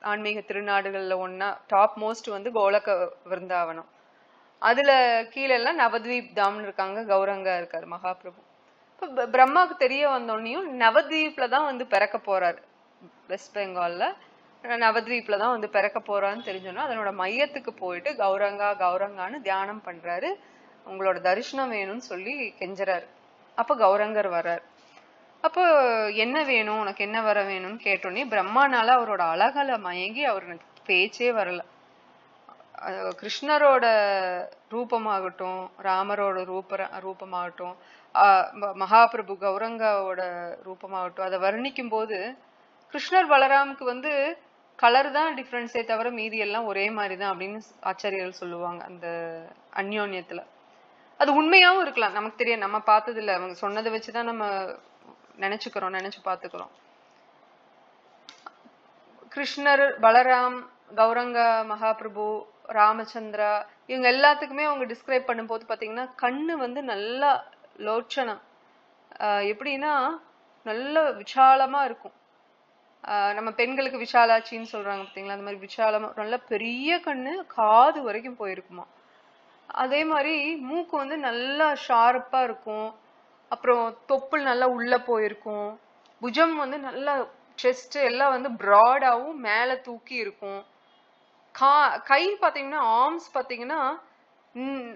ஆன்மீக திருநாடுகள்ல ஒன்னா டாப் மோஸ்ட் வந்து கோலக்க விருந்தாவனம். அதுல கீழே எல்லாம் நவத்வீப் தாம்னு இருக்காங்க, கௌரங்கா இருக்காரு மகாபிரபு. இப்ப பிரம்மாவுக்கு தெரிய வந்தோடனையும் நவத்வீப்ல தான் வந்து பிறக்க போறாரு. வெஸ்ட் பெங்கால்ல நவத்வீப்ல தான் வந்து பிறக்க போறான்னு தெரிஞ்சோன்னா அதனோட மையத்துக்கு போயிட்டு கௌரங்கா கௌரங்கான்னு தியானம் பண்றாரு. உங்களோட தரிசனம் வேணும்னு சொல்லி கெஞ்சறாரு. அப்ப கௌரங்கர் வர்றாரு. அப்போ என்ன வேணும், உனக்கு என்ன வர வேணும்னு கேட்டோன்னே பிரம்மானால அவரோட அழகால மயங்கி அவருக்கு பேச்சே வரல. கிருஷ்ணரோட ரூபமாகட்டும், ராமரோட ரூபமாகட்டும், மகாபிரபு கௌரங்காவோட ரூபமாகட்டும், அதை வர்ணிக்கும் போது கிருஷ்ணர் பலராமுக்கு வந்து கலர் தான் டிஃப்ரென்ஸே தவிர மீதி எல்லாம் ஒரே மாதிரிதான் அப்படின்னு ஆச்சாரியர்கள் சொல்லுவாங்க. அந்த அந்யோன்யத்துல அது உண்மையாவும் இருக்கலாம், நமக்கு தெரியும், நம்ம பார்த்தது இல்லை, அவங்க சொன்னதை வச்சுதான் நம்ம நினைச்சு பார்த்துக்கிறோம். கிருஷ்ணர், பலராம், கௌரங்கா மகாபிரபு, ராமச்சந்திரா, இவங்க எல்லாத்துக்குமே அவங்க டிஸ்கிரைப் பண்ணும்போது பாத்தீங்கன்னா கண்ணு வந்து நல்லா லோச்சனம், எப்படின்னா நல்ல விசாலமா இருக்கும். நம்ம பெண்களுக்கு விஷாலாட்சின்னு சொல்றாங்க பாத்தீங்களா, அந்த மாதிரி விஷாலமா நல்ல பெரிய கண்ணு, காது வரைக்கும் போயிருக்குமா. அதே மாதிரி மூக்கு வந்து நல்லா ஷார்ப்பா இருக்கும். அப்புறம் தொப்புள் நல்லா உள்ள போயிருக்கும். புஜம் வந்து நல்லா செஸ்ட் எல்லாம் வந்து பிராடாவும் மேல தூக்கி இருக்கும். கை பாத்தீங்கன்னா ஆர்ம்ஸ் பாத்தீங்கன்னா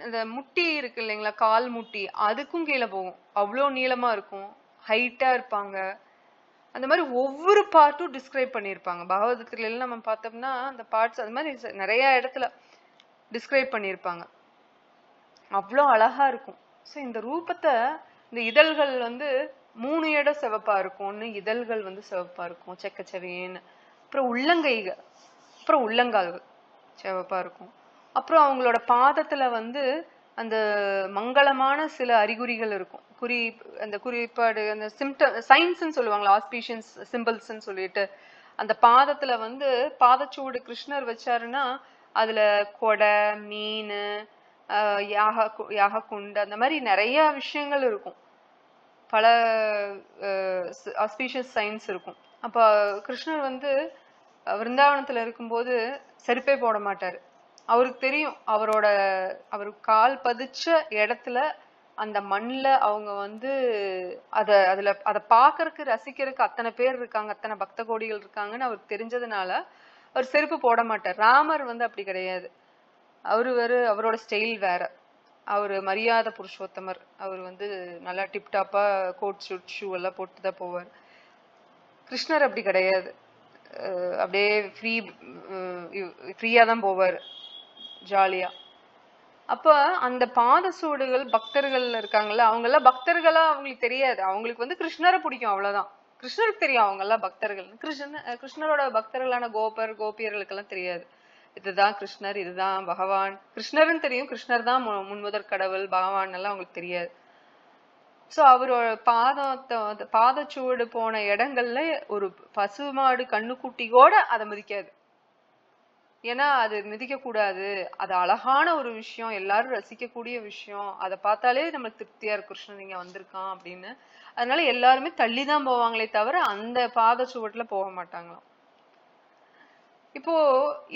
இந்த முட்டி இருக்கு இல்லைங்களா, கால் முட்டி, அதுக்கும் கீழே போகும், அவ்வளோ நீளமா இருக்கும். ஹைட்டா இருப்பாங்க. அந்த மாதிரி ஒவ்வொரு பார்ட்டும் டிஸ்கிரைப் பண்ணியிருப்பாங்க பகவத்கீதையில எல்லாம். நம்ம பார்த்தோம்னா அந்த பார்ட்ஸ் அது மாதிரி நிறைய இடத்துல டிஸ்கிரைப் பண்ணியிருப்பாங்க. அவ்வளோ அழகா இருக்கும். ஸோ இந்த ரூபத்தை, இந்த இதழ்கள் வந்து 3 இடம் சிவப்பா இருக்கும், ஒன்று இதழ்கள் வந்து சிவப்பா இருக்கும் செக்கச்செவேன்னு, அப்புறம் உள்ளங்கைகள், அப்புறம் உள்ளங்கால்கள் சிவப்பா இருக்கும். அப்புறம் அவங்களோட பாதத்துல வந்து அந்த மங்களமான சில அறிகுறிகள் இருக்கும், அந்த குறிப்பாடு, அந்த சைன்ஸ்ன்னு சொல்லுவாங்களா, ஆஸ்பீஷியன்ஸ் சிம்பிள்ஸ்ன்னு சொல்லிட்டு. அந்த பாதத்துல வந்து பாதச்சூடு கிருஷ்ணர் வச்சாருன்னா அதுல கொடை, மீன், யாக குண்டு, அந்த மாதிரி நிறைய விஷயங்கள் இருக்கும், பல ஆஸ்பீஷியஸ் சைன்ஸ் இருக்கும். அப்ப கிருஷ்ணர் வந்து விருந்தாவனத்துல இருக்கும்போது செருப்பே போட மாட்டாரு. அவருக்கு தெரியும், அவரு கால் பதிச்ச இடத்துல அந்த மண்ல அவங்க வந்து அதை பாக்குறதுக்கு ரசிக்கிறதுக்கு அத்தனை பேர் இருக்காங்க, அத்தனை பக்த கோடிகள் இருக்காங்கன்னு அவருக்கு தெரிஞ்சதுனால அவர் செருப்பு போட மாட்டார். ராமர் வந்து அப்படி கிடையாது. அவரோட ஸ்டைல் வேற. அவரு மரியாதை புருஷோத்தமர். அவர் வந்து நல்லா டிப்டாப்பா கோட் சூட் ஷூ எல்லாம் போட்டுதான் போவார். கிருஷ்ணர் அப்படி கிடையாது. அப்படியே ஃப்ரீயா தான் போவார், ஜாலியா. அப்ப அந்த பாத சூடுகள் பக்தர்கள் இருக்காங்கல்ல, அவங்க எல்லாம் பக்தர்களா அவங்களுக்கு தெரியாது. அவங்களுக்கு வந்து கிருஷ்ணரை பிடிக்கும், அவ்வளவுதான். கிருஷ்ணருக்கு தெரியும் அவங்க எல்லாம் பக்தர்கள். கிருஷ்ணரோட பக்தர்களான கோபியர்களுக்கெல்லாம் தெரியாது இதுதான் கிருஷ்ணர், இதுதான் பகவான். கிருஷ்ணர்னு தெரியும், கிருஷ்ணர் தான் முன்முதற் கடவுள், பகவான் எல்லாம் அவங்களுக்கு தெரியாது. சோ அவரோட பாதச்சூடு போன இடங்கள்ல ஒரு பசுமாடு கண்ணுக்குட்டியோட அதை மிதிக்காது. ஏன்னா அது மிதிக்க கூடாது, அது அழகான ஒரு விஷயம், எல்லாரும் ரசிக்கக்கூடிய விஷயம், அதை பார்த்தாலே நம்மளுக்கு திருப்தியா இருக்கு, கிருஷ்ணன் இங்க வந்திருக்கான் அப்படின்னு. அதனால எல்லாருமே தள்ளிதான் போவாங்களே தவிர அந்த பாதச்சுவட்டுல போக மாட்டாங்களாம். இப்போ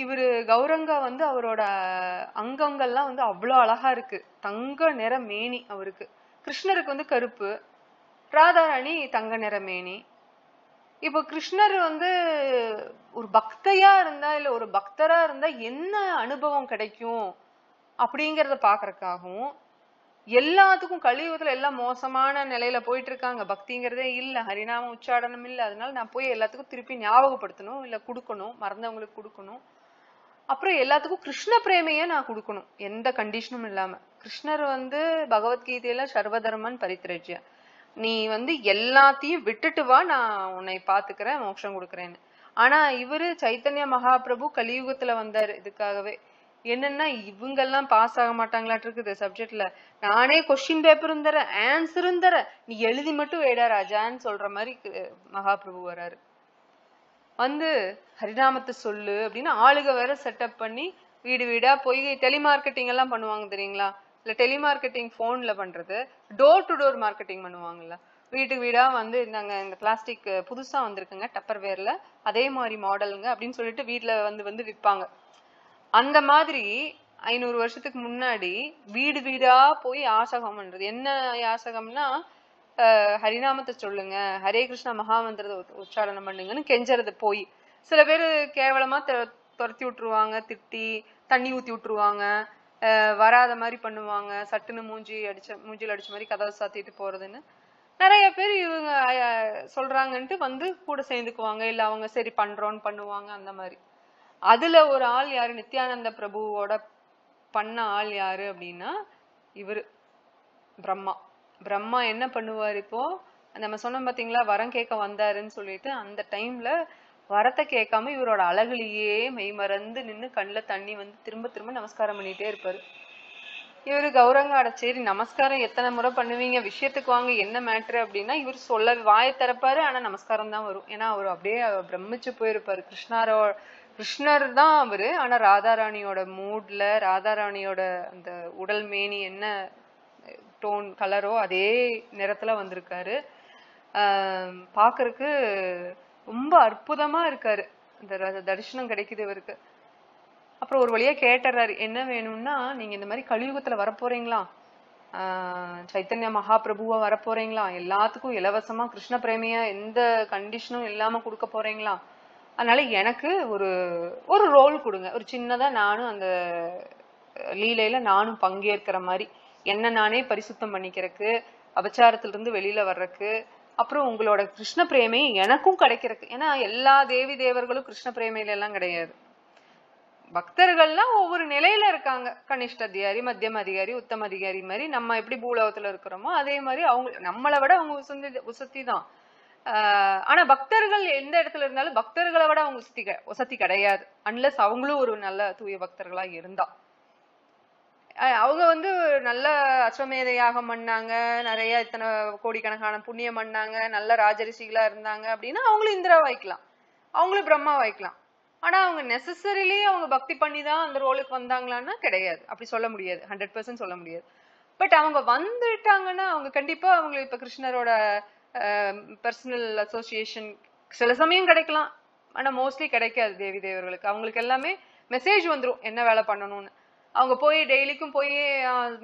இவரு கௌரங்கா வந்து அவரோட அங்கங்கள்லாம் வந்து அவ்வளவு அழகா இருக்கு, தங்க நிற மேனி அவருக்கு. கிருஷ்ணருக்கு வந்து கருப்பு, ராதாராணி தங்க நிற மேனி. இப்போ கிருஷ்ணர் வந்து ஒரு பக்தையா இருந்தா இல்ல ஒரு பக்தரா இருந்தா என்ன அனுபவம் கிடைக்கும் அப்படிங்கறத பாக்குறதுக்காகவும், எல்லாத்துக்கும் கலியுகத்துல எல்லாம் மோசமான நிலையில போயிட்டு இருக்காங்க, பக்திங்கிறதே இல்ல, ஹரிநாம உச்சாடனம் இல்ல, அதனால நான் போய் எல்லாத்துக்கும் திருப்பி ஞாபகப்படுத்தணும், இல்ல கொடுக்கணும், மறந்தவங்களுக்கு கொடுக்கணும், அப்புறம் எல்லாத்துக்கும் கிருஷ்ண பிரேமைய நான் கொடுக்கணும், எந்த கண்டிஷனும் இல்லாம. கிருஷ்ணர் வந்து பகவத்கீதையில சர்வதர்மன் பரித்ரஜ்ய, நீ வந்து எல்லாத்தையும் விட்டுட்டு வா, நான் உன்னை பாத்துக்கிறேன், மோட்சம் கொடுக்குறேன்னு. ஆனா இவரு சைத்தன்ய மகாபிரபு கலியுகத்துல வந்தாரு இதுக்காகவே. என்னன்னா இவங்க எல்லாம் பாஸ் ஆக மாட்டாங்களாட்டு இருக்குது சப்ஜெக்ட்ல, நானே கொஸ்டின் பேப்பரும் தரேன், ஆன்சரும் தரேன், நீ எழுதி மட்டும் வேடா ராஜான்னு சொல்ற மாதிரி மகாபிரபு வராரு. வந்து ஹரிநாமத்தை சொல்லு அப்படின்னு ஆளுக வேற செட்டப் பண்ணி வீடு வீடா போய் டெலிமார்க்கெட்டிங் எல்லாம் பண்ணுவாங்க தெரியுங்களா? இல்ல டெலிமார்க்கெட்டிங் போன்ல பண்றது, டோர் டு டோர் மார்க்கெட்டிங் பண்ணுவாங்கல்ல, வீட்டுக்கு வீடா வந்து நாங்க இந்த பிளாஸ்டிக் புதுசா வந்திருக்குங்க டப்பர் வேர்ல, அதே மாதிரி மாடலுங்க அப்படின்னு சொல்லிட்டு வீட்டுல வந்து விற்பாங்க. அந்த மாதிரி 500 வருஷத்துக்கு முன்னாடி வீடு வீடா போய் யாசகம் பண்றது. என்ன யாசகம்னா ஹரிநாமத்தை சொல்லுங்க, ஹரே கிருஷ்ணா மகாமந்திரத்தை உச்சாரணம் பண்ணுங்கன்னு கெஞ்சறது. போய் சில பேர் கேவலமா துரத்தி விட்டுருவாங்க, திட்டி தண்ணி ஊத்தி விட்டுருவாங்க, வராத மாதிரி பண்ணுவாங்க, சட்டுன்னு மூஞ்சில் அடிச்ச மாதிரி கதவை சாத்திட்டு போறதுன்னு நிறைய பேர் இவங்க சொல்றாங்கன்ட்டு வந்து கூட சேர்ந்துக்குவாங்க, இல்ல அவங்க சரி பண்றோன்னு பண்ணுவாங்க அந்த மாதிரி. அதுல ஒரு ஆள் யாரு, நித்யானந்த பிரபுவோட பண்ண ஆள் யாரு அப்படின்னா இவரு பிரம்மா. பிரம்மா என்ன பண்ணுவார், இப்போ நம்ம சொன்னோம் பாத்தீங்களா வரம் கேட்க வந்தாருன்னு சொல்லிட்டு, அந்த டைம்ல வரத்தை கேட்காம இவரோட அழகுலயே மெய்மறந்து நின்னு கண்ணுல தண்ணி வந்து திரும்ப திரும்ப நமஸ்காரம் பண்ணிட்டே இருப்பாரு. இவரு கௌரங்காட சரி நமஸ்காரம் எத்தனை முறை பண்ணுவீங்க, விஷயத்துக்கு வாங்க என்ன மேட்ரு அப்படின்னா இவர் சொல்ல வாயை திறப்பாரு, ஆனா நமஸ்காரம் தான் வரும். ஏன்னா அவரு அப்படியே பிரமிச்சு போயிருப்பாரு. கிருஷ்ணர் தான் அவரு, ஆனா ராதாராணியோட மூட்ல, ராதாராணியோட அந்த உடல் மேனி என்ன டோன் கலரோ அதே நிறத்துல வந்திருக்காரு. பாக்குறதுக்கு ரொம்ப அற்புதமா இருக்காரு, இந்த தரிசனம் கிடைக்குது இவருக்கு. அப்புறம் ஒரு வழியா கேட்டுறாரு, என்ன வேணும்னா நீங்க இந்த மாதிரி கலியுகத்துல வரப்போறீங்களா, சைத்தன்ய மகாபிரபுவா வரப்போறீங்களா, எல்லாத்துக்கும் இலவசமா கிருஷ்ண பிரேமியா எந்த கண்டிஷனும் இல்லாம கொடுக்க போறீங்களா, அதனால எனக்கு ஒரு ரோல் கொடுங்க, ஒரு சின்னதா நானும் அந்த லீலையில நானும் பங்கேற்கிற மாதிரி, என்ன நானே பரிசுத்தம் பண்ணிக்கிறதுக்கு, அபச்சாரத்துல இருந்து வெளியில வர்றதுக்கு, அப்புறம் உங்களோட கிருஷ்ண பிரேமை எனக்கும் கிடைக்கிறதுக்கு. ஏன்னா எல்லா தேவி தேவர்களும் கிருஷ்ண பிரேமையில எல்லாம் கிடையாது. பக்தர்கள்லாம் ஒவ்வொரு நிலையில இருக்காங்க, கனிஷ்ட அதிகாரி, மத்தியம் அதிகாரி, உத்தம அதிகாரி மாதிரி. நம்ம எப்படி பூலோகத்துல இருக்கிறோமோ அதே மாதிரி அவங்க நம்மளை விட அவங்க உசத்தி தான். ஆனா பக்தர்கள் எந்த இடத்துல இருந்தாலும் பக்தர்களை விட அவங்க உசத்தி கிடையாது, அன்லஸ் அவங்களும் ஒரு நல்ல தூய பக்தர்களா இருந்தா. அவங்க வந்து நல்ல அஸ்வமேத யாகம் பண்ணாங்க, நிறைய இத்தனை கோடிக்கணக்கான புண்ணியம் பண்ணாங்க, நல்ல ராஜரிஷிகளா இருந்தாங்க அப்படின்னா அவங்களும் இந்திரா வாய்க்கலாம், அவங்களும் பிரம்மா வாய்க்கலாம். ஆனா அவங்க நெசசரிலி அவங்க பக்தி பண்ணிதான் அந்த ரோலுக்கு வந்தாங்களான்னா கிடையாது, அப்படி சொல்ல முடியாது, 100% சொல்ல முடியாது. பட் அவங்க வந்துட்டாங்கன்னா அவங்க கண்டிப்பா அவங்களுக்கு இப்ப கிருஷ்ணரோட பர்சனல் அசோசியேஷன் சில சமயம் கிடைக்கலாம், ஆனா மோஸ்ட்லி கிடைக்காது தேவி தேவர்களுக்கு. அவங்களுக்கு எல்லாமே மெசேஜ் வந்துடும் என்ன வேலை பண்ணணும்னு. அவங்க போய் டெய்லிக்கும் போய்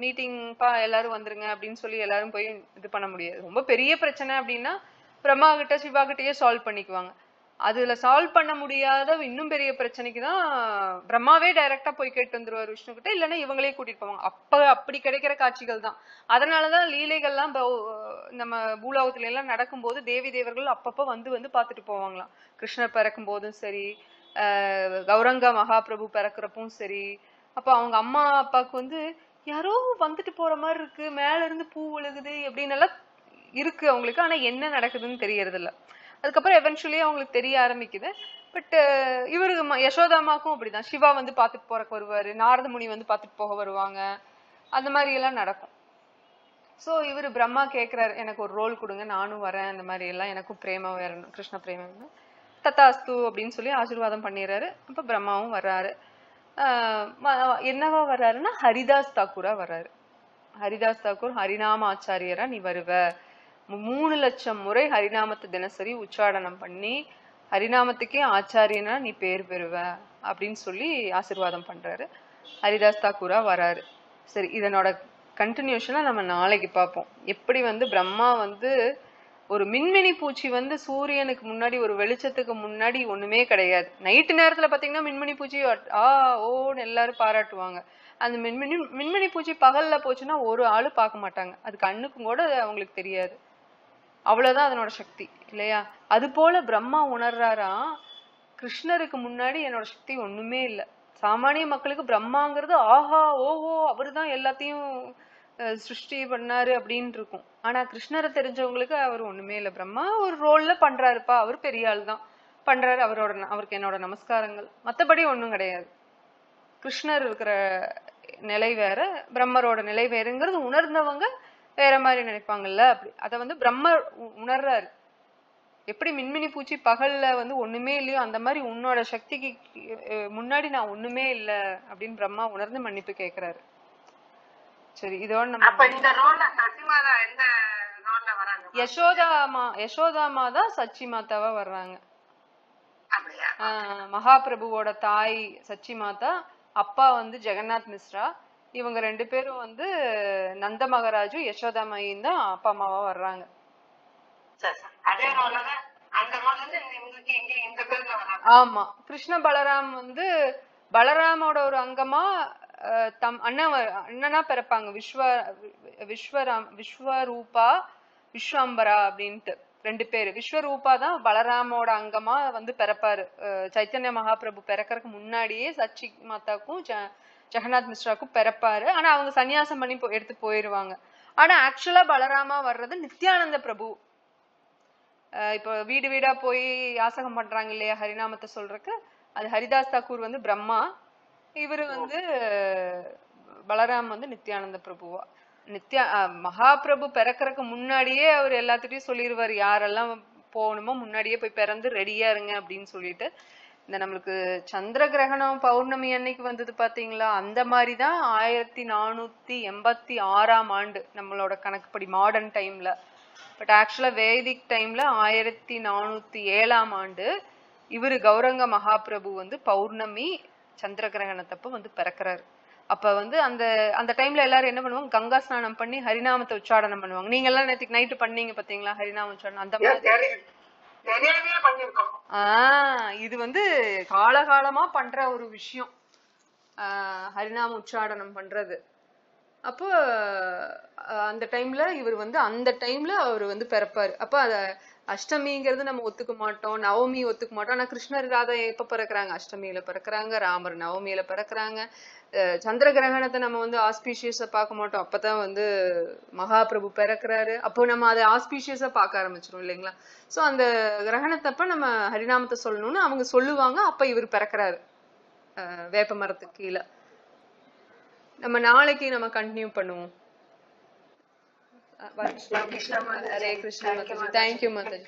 மீட்டிங்ப்பா எல்லாரும் வந்துருங்க அப்படின்னு சொல்லி எல்லாரும் போய் இது பண்ண முடியாது. ரொம்ப பெரிய பிரச்சனை அப்படின்னா பிரம்மா கிட்ட சிவா கிட்டயே சால்வ் பண்ணிக்குவாங்க. அதுல சால்வ் பண்ண முடியாத இன்னும் பெரிய பிரச்சனைக்கு தான் பிரம்மாவே டைரக்டா போய் கேட்டு வந்துருவாரு விஷ்ணு கிட்ட, இல்லைன்னா இவங்களே கூட்டிட்டு போவாங்க. அப்படி கிடைக்கிற காட்சிகள் தான். அதனாலதான் லீலைகள்லாம் நம்ம பூலோகத்துல எல்லாம் நடக்கும்போது தேவி தேவர்கள் அப்பப்ப வந்து பார்த்துட்டு போவாங்களாம். கிருஷ்ணர் பிறக்கும் போதும் சரி, கௌரங்கா மகாபிரபு பிறக்கிறப்பும் சரி. அப்ப அவங்க அம்மா அப்பாவுக்கு வந்து யாரோ வந்துட்டு போற மாதிரி இருக்கு, மேல இருந்து பூ விழுகுது அப்படின்னு எல்லாம் இருக்கு அவங்களுக்கு, ஆனா என்ன நடக்குதுன்னு தெரியறது இல்ல. அதுக்கப்புறம் எவென்ச்சுவலி அவங்களுக்கு தெரிய ஆரம்பிக்குது. பட் இவருக்கு யசோதாமாக்கும் அப்படிதான், சிவா வந்து பாத்துட்டு போறக்கு வருவாரு, நாரத முனி வந்து பாத்துட்டு போக வருவாங்க, அந்த மாதிரி எல்லாம் நடக்கும். சோ இவரு பிரம்மா கேக்குறாரு, எனக்கு ஒரு ரோல் கொடுங்க, நானும் வரேன், அந்த மாதிரி எல்லாம் எனக்கும் பிரேமா வரணும், கிருஷ்ண பிரேமா. தத்தாஸ்து அப்படின்னு சொல்லி ஆசீர்வாதம் பண்ணிடுறாரு. அப்ப பிரம்மாவும் வர்றாரு. என்னவா வர்றாருன்னா ஹரிதாஸ் தாக்கூரா வர்றாரு. ஹரிதாஸ் தாக்கூர் ஹரிநாம ஆச்சாரியரா நீ வருவ, 3 லட்சம் முறை ஹரிநாமத்தை தினசரி உச்சாரணம் பண்ணி ஹரிநாமத்துக்கே ஆச்சாரியனா நீ பேர் பெறுவ அப்படின்னு சொல்லி ஆசீர்வாதம் பண்றாரு. ஹரிதாஸ் தாக்கூரா வராரு. சரி, இதனோட கண்டினியூஷனா நம்ம நாளைக்கு பார்ப்போம். எப்படி வந்து பிரம்மா வந்து ஒரு மின்மினி பூச்சி வந்து சூரியனுக்கு முன்னாடி ஒரு வெளிச்சத்துக்கு முன்னாடி ஒண்ணுமே கிடையாது. நைட்டு நேரத்துல பாத்தீங்கன்னா மின்மினி பூச்சி ஓன்னு எல்லாரும் பாராட்டுவாங்க. அந்த மின்மினி பூச்சி பகல்ல போச்சுன்னா ஒரு ஆளு பார்க்க மாட்டாங்க, அது கண்ணுக்கும் கூட அவங்களுக்கு தெரியாது. அவ்வளவுதான் அதனோட சக்தி இல்லையா? அது போல பிரம்மா உணர்றாரா, கிருஷ்ணருக்கு முன்னாடி என்னோட சக்தி ஒண்ணுமே இல்லை, சாமானிய மக்களுக்கு பிரம்மாங்கிறது ஆஹா ஓஹோ அவருதான் எல்லாத்தையும் சிருஷ்டி பண்ணாரு அப்படின்னு இருக்கும். ஆனா கிருஷ்ணரை தெரிஞ்சவங்களுக்கு அவர் ஒண்ணுமே இல்லை, பிரம்மா ஒரு ரோல்ல பண்றாருப்பா, அவர் பெரிய ஆள் தான் பண்றாரு, அவருக்கு என்னோட நமஸ்காரங்கள், மத்தபடி ஒண்ணும் கிடையாது. கிருஷ்ணர் இருக்கிற நிலை வேற, பிரம்மரோட நிலை வேறுங்கிறது உணர்ந்தவங்க வேற மாதிரி நினைப்பாங்கல்ல. அப்படி அத பிரம்மர் உணர்றாரு. எப்படி மின்மினி பூச்சி பகல்ல ஒண்ணுமே இல்லையோ அந்த மாதிரி உன்னோட சக்திக்கு முன்னாடி நான் ஒண்ணுமே இல்ல அப்படின்னு பிரம்மா உணர்ந்து மன்னிப்பு கேக்குறாரு. சரி, இதோட நம்ம யசோதாமா தான் சச்சி மாதாவா வர்றாங்க. மகாபிரபுவோட தாய் சச்சி மாதா, அப்பா ஜெகநாத் மிஸ்ரா. இவங்க 2 பேரும் நந்த மகாராஜு யசோதாமையும் தான் அப்பா அம்மாவா வர்றாங்க. ஆமா, கிருஷ்ண பலராம் பலராமோட ஒரு அங்கமா தம் அண்ணனா பிறப்பாங்க. விஸ்வரூபா விஸ்வம்பரா அப்படின்ட்டு 2 பேரு. விஸ்வரூபா தான் பலராமோட அங்கமா பிறப்பாரு. சைத்தன்ய மகாபிரபு பிறக்கறதுக்கு முன்னாடியே சச்சி மாதாக்கும் ஜெகநாத் மிஸ்ராக்கும் பிறப்பாரு. ஆனா அவங்க சன்னியாசம் பண்ணி எடுத்து போயிருவாங்க. ஆனா ஆக்சுவலா பலராமா வர்றது நித்யானந்த பிரபு. இப்போ வீடு வீடா போய் யாசகம் பண்றாங்க இல்லையா ஹரிநாமத்தை சொல்றதுக்கு, அது ஹரிதாஸ் தாக்கூர் பிரம்மா, இவரு பலராம் நித்யானந்த பிரபுவா. மகாபிரபு பிறக்கறதுக்கு முன்னாடியே அவர் எல்லாத்துட்டையும் சொல்லிடுவாரு, யாரெல்லாம் போகணுமோ முன்னாடியே போய் பிறந்து ரெடியா இருங்க அப்படின்னு சொல்லிட்டு. இந்த நம்மளுக்கு சந்திர கிரகணம் பௌர்ணமி அன்னைக்கு வந்தது பாத்தீங்களா, அந்த மாதிரிதான் 1486ஆம் ஆண்டு நம்மளோட கணக்குப்படி மாடர்ன் டைம்ல. பட் ஆக்சுவலா வேதிக் டைம்ல 1407ஆம் ஆண்டு இவரு கௌரங்க மகாபிரபு பௌர்ணமி சந்திர கிரகணத்தப்ப பிறக்கிறாரு. அப்ப அந்த டைம்ல எல்லாரும் என்ன பண்ணுவாங்க, கங்கா ஸ்நானம் பண்ணி ஹரிநாமத்தை உச்சாடனம் பண்ணுவாங்க. நீங்க எல்லாம் நேற்றுக்கு நைட்டு பண்ணீங்க பாத்தீங்களா ஹரிநாம உச்சாடனம்? அந்த மாதிரி இது காலகாலமா பண்ற ஒரு விஷயம், ஹரிநாம உச்சாடனம் பண்றது. அப்போ அந்த டைம்ல இவர் அந்த டைம்ல அவர் பிறப்பாரு. அப்ப அத அஷ்டமிங்கிறது நம்ம ஒத்துக்க மாட்டோம், நவமி ஒத்துக்க மாட்டோம். ஆனா கிருஷ்ணர் ராதா எப்ப பிறக்கிறாங்க, அஷ்டமியில பிறக்கிறாங்க, ராமர் நவமியில பிறக்கிறாங்க. சந்திர கிரகணத்தை நம்ம ஆஸ்பீஷியஸா பார்க்க மாட்டோம், அப்பதான் மகாபிரபு பிறக்கிறாரு. அப்போ நம்ம அதை ஆஸ்பீஷியஸா பார்க்க ஆரம்பிச்சிரும் இல்லைங்களா. சோ அந்த கிரகணத்தப்ப நம்ம ஹரிநாமத்தை சொல்லணும்னு அவங்க சொல்லுவாங்க. அப்ப இவர் பிறக்கிறாரு வேப்ப மரத்துக்கு கீழே. நம்ம நாளைக்கு நம்ம கண்டினியூ பண்ணுவோம். ஹரே கிருஷ்ணா மாதாஜி. தேங்க்யூ மாதாஜி.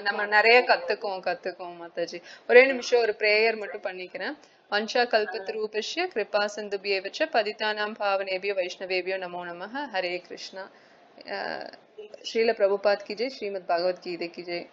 நம்ம நிறைய கத்துக்குவோம் மாதாஜி. ஒரே நிமிஷம் ஒரு பிரேயர் மட்டும் பண்ணிக்கிறேன். வன்ஷா கல்பத்ரூபஸ்ய கிருபா சிந்துபியவச்ச பதிதானாம் பாவனேபியோ வைஷ்ணவேபியோ நமோ நமஹ. ஹரே கிருஷ்ணா. ஸ்ரீல பிரபுபாத் கி ஜெய், ஸ்ரீமத் பகவத் கீதை கி ஜெய்.